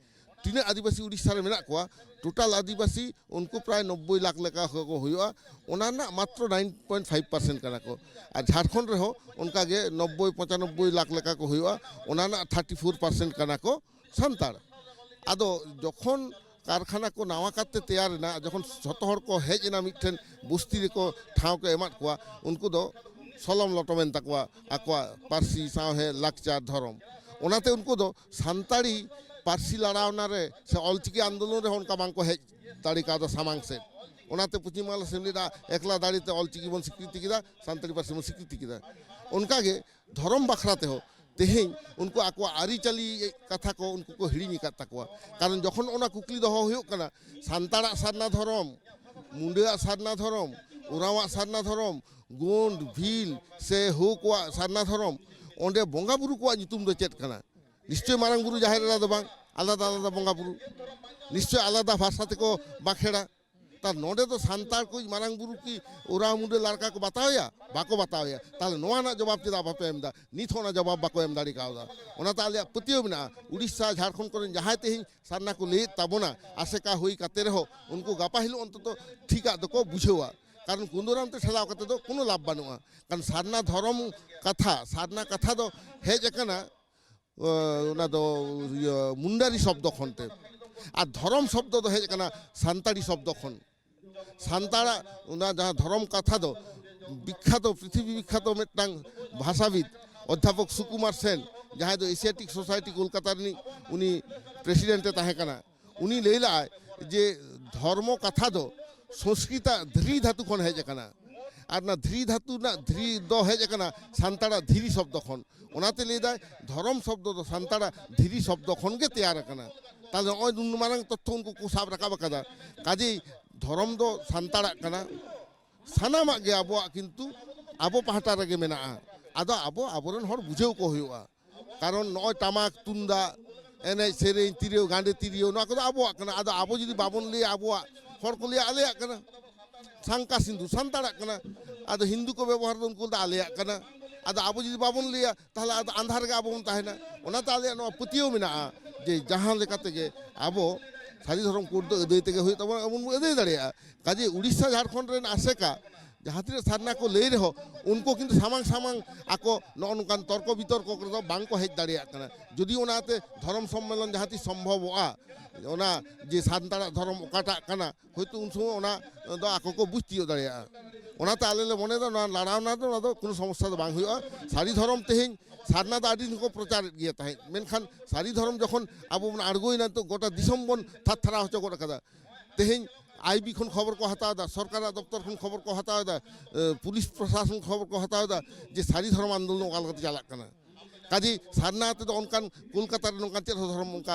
तीन आदिवासी उड़ीसा रे मेना कोआ टोटाल आदिवासी उनको प्राय 90 लाख लेका को हुआ ओना ना मात्र 9.5% कना को और झारखंड रे हो उनका गे 90-95 लाख लेका को हुआ ओना ना 34% कना को संताड़। आदो जखन कारखाना को नावा काते तैयार ना जखन जतो हर को हेजना मिठन बुस्ती रे को ठाव को एमात कोआ उनको दो सलम लटमेन तकवा आकवा पारसी साहे लाकचार धरम ओनाते उनको दो सान्ताड़ी पारसी लड़ावना रे से अलचिकी आंदोलन रे उनका बांको हेज दाड़ी का दो सामांग से ओनाते पश्चिम बांग्ला असेंबली दा एकला दाड़ीते अलचिकी बन स्वीकृति किदा सान्ताड़ी पारसी बन स्वीकृति किदा उनका गे धरम बखराते हो तेहें उनको आको आरिचाली कथा को उनको को हिड़ी निकात तकवा कारण जखन ओना कुकली दो हुयो कना सान्ताड़ा सारना धरम मुंडेआ सारना धरम उरावा सारना धरम गोंड भील से हो को सारना धरम ओंडे बोंगा बुरु को नितुम दो चेत कना निश्चय मारंग बुरु जाहेर दा बांग आलादा आलादा बोंगा बुरु निश्चय आलादा भाषा ते को बाखेड़ा ता नोडे तो सान्ताड़ को मारंग बुरु की उरा मुंडे लड़का को बताया बाको बताया ताले नोआ ना जवाब चेदा बापे एमदा नित होना जवाब बाको एम दाड़ी कावदा ओना ताले पतियो बिना उड़ीसा झारखंड को जहां ते सारना को ले ताबोना आसेका हुई काते रहो उनको गापा हिलो अंत ठीका दको बुझेवा कारण कुंदुराम ते ठेलाव काते दो कोनो लाभ बानुआ कारण सारना धर्म सारना कथा दो हेज एकना ओना दो मुंडारी शब्द खनते आ धर्म शब्द दो हेज एकना सान्ताड़ी शब्द खन सान्ताड़ा ओना जहां धर्म कथा दो विख्यात पृथ्वी विख्यात मिटटांग भाषाविद अध्यापक सुकुमार सेन जहां दो एशियाटिक सोसाइटी कोलकाता उनी प्रेसिडेंटे ताहे कना उनी लेला जे धर्म कथा दो संस्कृत ध्री धातु खन हेज कना और ना ध्री धातु ना ध्री दो हेज कना सान्ताड़ा धीरी शब्द खन ओनाते लेदा धर्म शब्द दो सान्ताड़ा धीरी शब्द खन गे तैयार कना ताले ओय दुन मारंग तथ्य उनको को साब रकाब कदा काजे धर्म दो सान्ताड़ा कना सानामा गे आबो किंतु आबो पाहटा रे मेना आदो आबो आबोरन हर बुझेव को हुआ कारण नय टामाक तुंदा एने सेरे तिरियो गांडे तिरियो ना को आबो कना आदो आबो जदी बाबन ले आबो हर को ले आले कना सांका सिंधु सान्ताड़ा कना आदो हिंदू को व्यवहार दो उनको आले कना आदो आबो जदी बाबन लिया ताहले आदो अंधार गे आबो बन ताहेना ओना ताले नो पतियो मेना जे जहां लेकाते गे आबो सारी धर्म कोड दो अदय तेगे हुई तब अबन अदय दाड़िया काजे उड़ीसा झारखंड रेन आसेका जहाँ तीर सारना को ले रहो उनको किंतु सामांग सामांग आको नौनुकान तर्क वितर्क कर बांग को हेज दाड़िया कना जदि ओनाते धर्म सम्मेलन जहाँ ती संभवआ ओना जे सान्ताड़ा धर्म ओकाटा कना होयतो उन समय ओना दो आको को बुझतियो दाड़िया ओनाते आले ले मने दो ना लड़ावना दो कोनो समस्या दो बांग हुआ सारी धर्म तेहें सारना दा आदि को प्रचार गया ताहे मेनखान सारी धर्म जखन आबो बन आड़गोइना तो गोटा दिसम बन थाथारा होचो गोटा कदा तेहें आईबी खन खबर को हतादा सरकार दफ्तर खन खबर को हतादा पुलिस प्रशासन खबर को हतादा जे सारी धर्म आंदोलन कालकते चला कना काजी सारना ते दो उनकान कोलकाता रे उनकान चेत धर्म उनका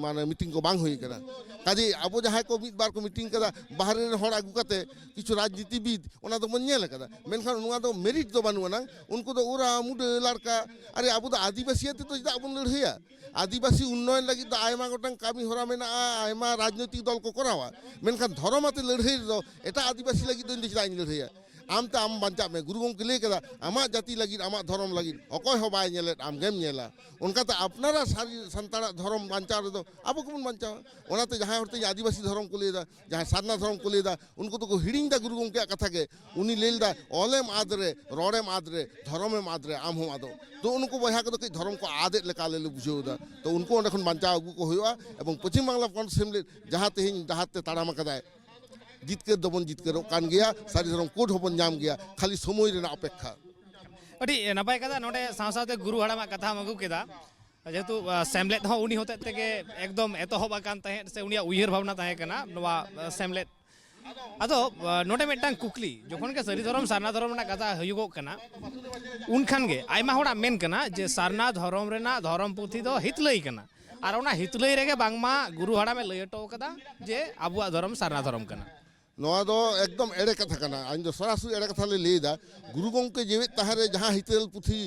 माने मीटिंग को बांग हुई कना काजी आबो जहां को मिद बार को मीटिंग कदा बाहर रे हर आगु कते किछु राजनीतिविद ओना दो मन नेल कदा मेनखान उनवा दो मेरिट दो बानुआ ना उनको दो उरा मुड लड़का अरे आबो दो आदिवासी ते तो दा बन लड़हिया आदिवासी उन्नयन लगी दो आयमा गोटांग कामी होरा मेना आयमा राजनीतिक दल को करावा मेनखान धर्म आते लड़हई दो एटा आदिवासी लगी दो इंदिच लाइन लड़हइया आम ते आम बांचा में गुरु गंके ले कदा आमा जाति लगी आमा धर्म लगी अकय हो बाय नेले आम गेम नेला उनका ते अपनारा सारी संताड़ा धर्म बांचा रे दो आबो को बांचा ओनाते जहां होते आदिवासी धर्म को लेदा जहां सारना धर्म को लेदा उनको तो हिडिंग दा गुरु गंके कथा के उनी लेलदा ओलेम आदरे रोडेम आदरे धर्मम आदरे आम हो आदो तो उनको बहा के धर्म को आदे लेका ले बुझेदा तो उनको ओंडे बांचा अगु को हुआ एवं पश्चिम बांग्ला पॉइंट असेंबली जहां तेहिं जहाते ताड़ाम कदाय जितकर दबन जितकर कान गया सारी धर्म कोड होबन जाम गया खाली समय रेना अपेक्षा अड़ी नपाय कदा नोडे सावसावते गुरु हड़ामा कथा मगु केदा जेतु सेमलेट हो उनी होते तेगे एकदम एतोहब आकान ताहे से उनिया उयहर भावना ताहे कना नोवा सेमलेट आदो नोडे मिटटांग कुकली जखन के सारी धर्म सारना धर्म ना कथा हयुगो कना उनखान गे आयमा होड़ा मेन कना जे सारना धर्म रेना धर्म पुथी दो हितलई कना और ओना हितलई रेगे बांगमा गुरु हड़ामे लई हटो कदा जे आबुआ धर्म सारना धर्म कना नोआ दो एकदम एड़े कथा कना आइन दो सरासरि एड़े कथा ले लेदा गुरु गंके जेवे ताहारे जहां हितल पुथी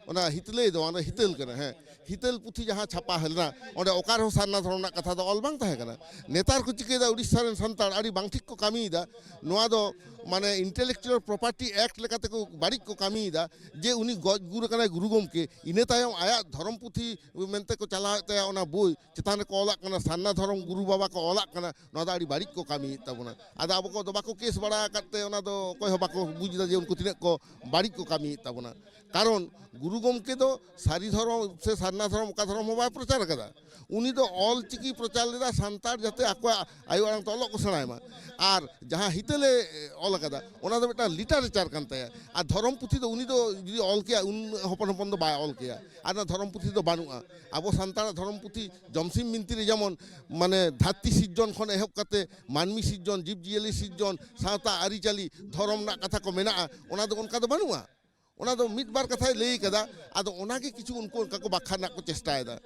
ओना हितले दो ओना हितल कना है हितल पुथी जहाँ छापा हेलना ओंडे ओकार हो सारना धर्म कथा दो ऑल बांग तहे कना नेतार को चिकेदा उड़ीसा रेन संतार आड़ी बांग ठीक को कामीदा नोआ दो माने इंटेलेक्चुअल प्रॉपर्टी एक्ट लेकाते को बाड़ी को कामीदा जे उनी गुरु कना गुरु गोमके इने तायम आया धर्म पुथी मेनते को चला तया ओना बोई चितान को ओलाक कना सारना धर्म गुरु बाबा को ओलाक कना नोआ दा आड़ी बाड़ी को कामी ताबुना आदा अब को दो बाको केस बड़ा करते ओना दो कोई हो बाको बुझदा जे उनको तिने को बाड़ी को कामी ताबुना कारण गुरु गोमके दो सारी धर्म से सारना धर्म का धर्म हो बाय प्रचार कदा उनी दो ऑल चिकी प्रचार लेदा संतार जाते आको आयु आराम तो ऑल को सणायमा आर जहां हितले ऑल कदा ओना दो बेटा लिटरेचर कानते आ धर्म पुथी दो उनी दो जुदी ऑल के उन हपन हपन दो बाय ऑल के आ ना धर्म पुथी दो बानुआ आबो संतार धर्म पुथी जमसिम बिनती रे जेमन माने धाती सिजन खन एहब काते मानमी सिजन जीव जियली सिजन सावता आरिचाली धर्म ना कथा को मेना ओना दो उनका दो बानुआ ओना दो मिद बार कथा लई कदा आदो ओना के किछु उनको उनका को बाखा ना को चेष्टायदा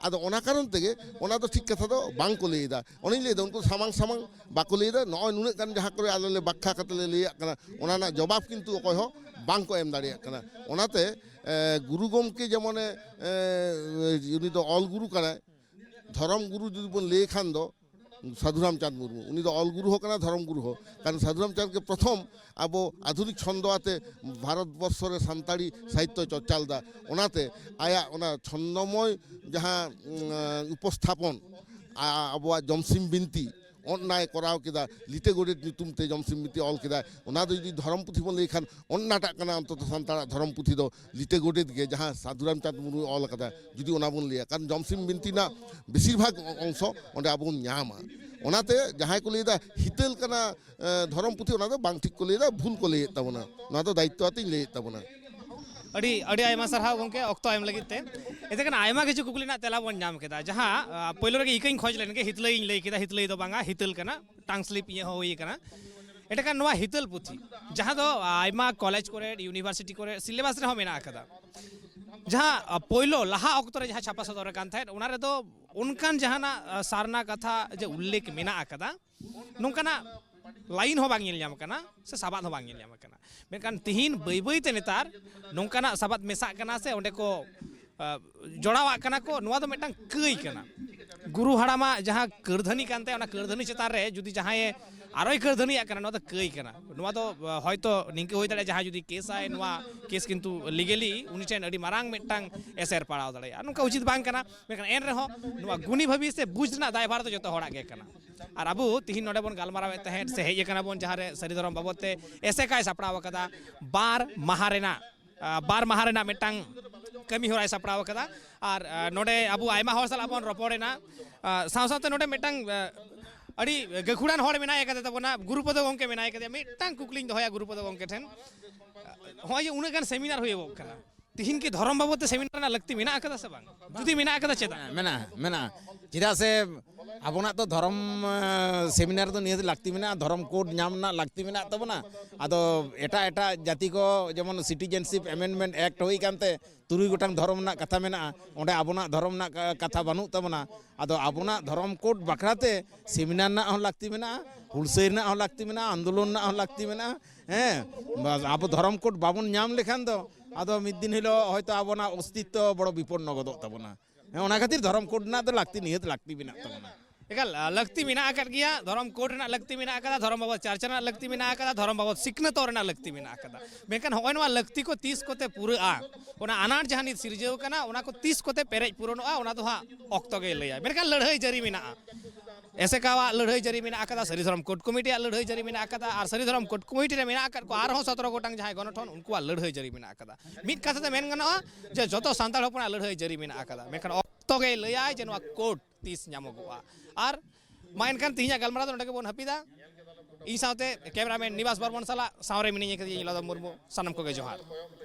आदो ओना कारण तेगे ओना दो ठीक कथा दो बांग को लेदा ओनी लेदा उनको सामांग सामांग बाको लेदा नय नुने गान जहां करे आलो ले बाखा कते ले लिया कना ओना ना जवाब किंतु अकय हो बांग को एम दाड़िया कना ओनाते गुरु गोमके जेमने उनी दो ऑल गुरु कना धर्म गुरु जुदी बोन ले खान दो साधुराम चाँद मुर्मू उनी दो ऑल गुरु हो कना धर्म गुरु हो कारण साधुराम चाँद के प्रथम अब आधुनिक छंद आते भारत वर्ष रे सान्ताड़ी साहित्य चर्चालदा ओनाते आया ओना छंदमय जहाँ उपस्थापन अब जमसिम बिनती अन्नाय कराव केदा लिटे गोडेट नितुम ते जमसिम बिनती ऑल केदा ओना दो जुदी धर्म पुथी बोन लेखान अन्नाटा कना अंतत सान्ताड़ा धर्म पुथी दो लिटे गोडेट गे जहाँ साधुराम चाँद मुर्मू ऑल कदा जुदी ओना बोन लिया कारण जमसिम बिनती ना बेसिर भाग अंश ओंडे आबो न्यामा ओनाते जहां को लेदा हितल कना धर्म पुथी ओना दो बांग ठीक को लेदा भूल को लेत ताबोना ओना दो दायित्व आते लेत ताबोना अड़ी अड़ी आयमा सरहाव गंके ऑक्तो एम लगित ते एतेकन आयमा किछु कुकुली ना तेला बोन नाम केदा जहां पहिलो रे इकइन खोज लेन के हितलई इन लई केदा हितलई दो बांगा हितल कना टांग स्लिप ये होई कना एटाकन नोआ हितल पुथी जहां दो आयमा कॉलेज करे यूनिवर्सिटी करे सिलेबस रे हो मेना कदा जहां पहिलो लाहा ऑक्तो रे जहां छापा सदर कान थाय ओना रे दो उनकान जहाना सारना कथा जे उल्लेख मेना आकदा नोंकाना लाइन हो बांग नेल ᱧᱟᱢ कना से साबाद हो बांग नेल ᱧᱟᱢ कना मेनकान तिहिन बई बई ते नेतार नोंकाना साबाद मेसा कना से ओंडे को जोड़ावा कना को नोआ दो मेटांग कई कना गुरु हाड़ामा जहां करधनी कानते ओना करधनी चेतान रे जुदी जहां आरोई करधनी कना नोआ दो कई कना नोआ दो हयतो निंके होय दाड़े जहां जुदी केस आय नोआ केस किंतु लीगली उनी ठेन अडी मारांग मेटांग एसर पाड़ाव दाड़े नोंका उचित बांग कना मेनकान एन रहो नोआ गुनी भाबी से बुझना दायभार दो जतो होड़ा गे कना और अब तिहिन नोडे बोन गालमारावे तहें से हेज कना बोन जहां रे सरी धरम बाबत ते एसे काय सापड़ाव कदा बार महारेना मेटांग कमी होराय सापड़ाव कदा और नोडे अब आयमा हर साल बोन रपोड़ेना साव सावते नोडे मेटांग अड़ी गखुड़ान होड़ मेनाय कदा तबोना गुरुपद गंके मेनाय कदा मेटांग कुकलिंग दोया गुरुपद गंके ठेन होय उना गान सेमिनार होय कना तिहिन की धरम बाबत सेमिनार ना लगती मेना कदा से बांग जुदी मेना कदा चेदा मेना चिदा से आबोना तो धर्म सेमिनार तो नियत लगती मेना धर्म कोड नाम ना लगती मेना तबना आदो एटा एटा जाति को जेमन सिटीजनशिप अमेंडमेंट एक्ट होई कानते तुरुई गोटांग धर्म ना कथा मेना ओंडे आबोना धर्म ना कथा बानु तबना आदो आबोना धर्म कोड बखराते सेमिनार ना हो लगती मेना हुलसेर ना हो लगती मेना आंदोलन ना हो लगती मेना अब धर्म कोड बाबन नाम लेखान दो आदो मिद दिन हिलो हयतो आबोना अस्तित्व बड़ो विपन्न गदो तबना ओना खातिर धर्म कोड ना तो लगती नियत लगती मेना तबना एकाल लगती मेना आकद गया धर्म कोड ना लगती मेना आकदा धर्म बाबत चर्चा ना लगती मेना आकदा धर्म बाबत सिखनत और ना लगती मेना आकदा मेनकान होय नोआ लगती को 30 कोते पूरा ओना अनाट जहां नित सिरजेव कना ओना को 30 कोते पेरेज पूरणोआ ओना दो हा ऑक्तो गे लया मेनकान लड़ाई जरी मेना ऐसे कावा लड़ाई जरी मेना आकदा सरी धर्म कोड कमिटी लड़ाई जरी मेना आकदा और सरी धर्म कोड कमिटी रे मेना आकद को आर हो 17 गोटांग जहां गनठन उनको लड़ाई जरी मेना आकदा मित कथा ते मेन गनोआ जे जतो सांताल होपना लड़ाई जरी मेना आकदा मेनकान ऑक्तो गे लया जे नोआ कोड 30 ᱧᱟᱢᱚᱜᱚᱜᱼᱟ और मा एनकान तिहिना गालमाराव नोडे बोन हपिदा इ सावते कैमरामैन निवास बर्मन साला सावरे मिनिᱧ के लदम मुर्मू सनम को जोहार।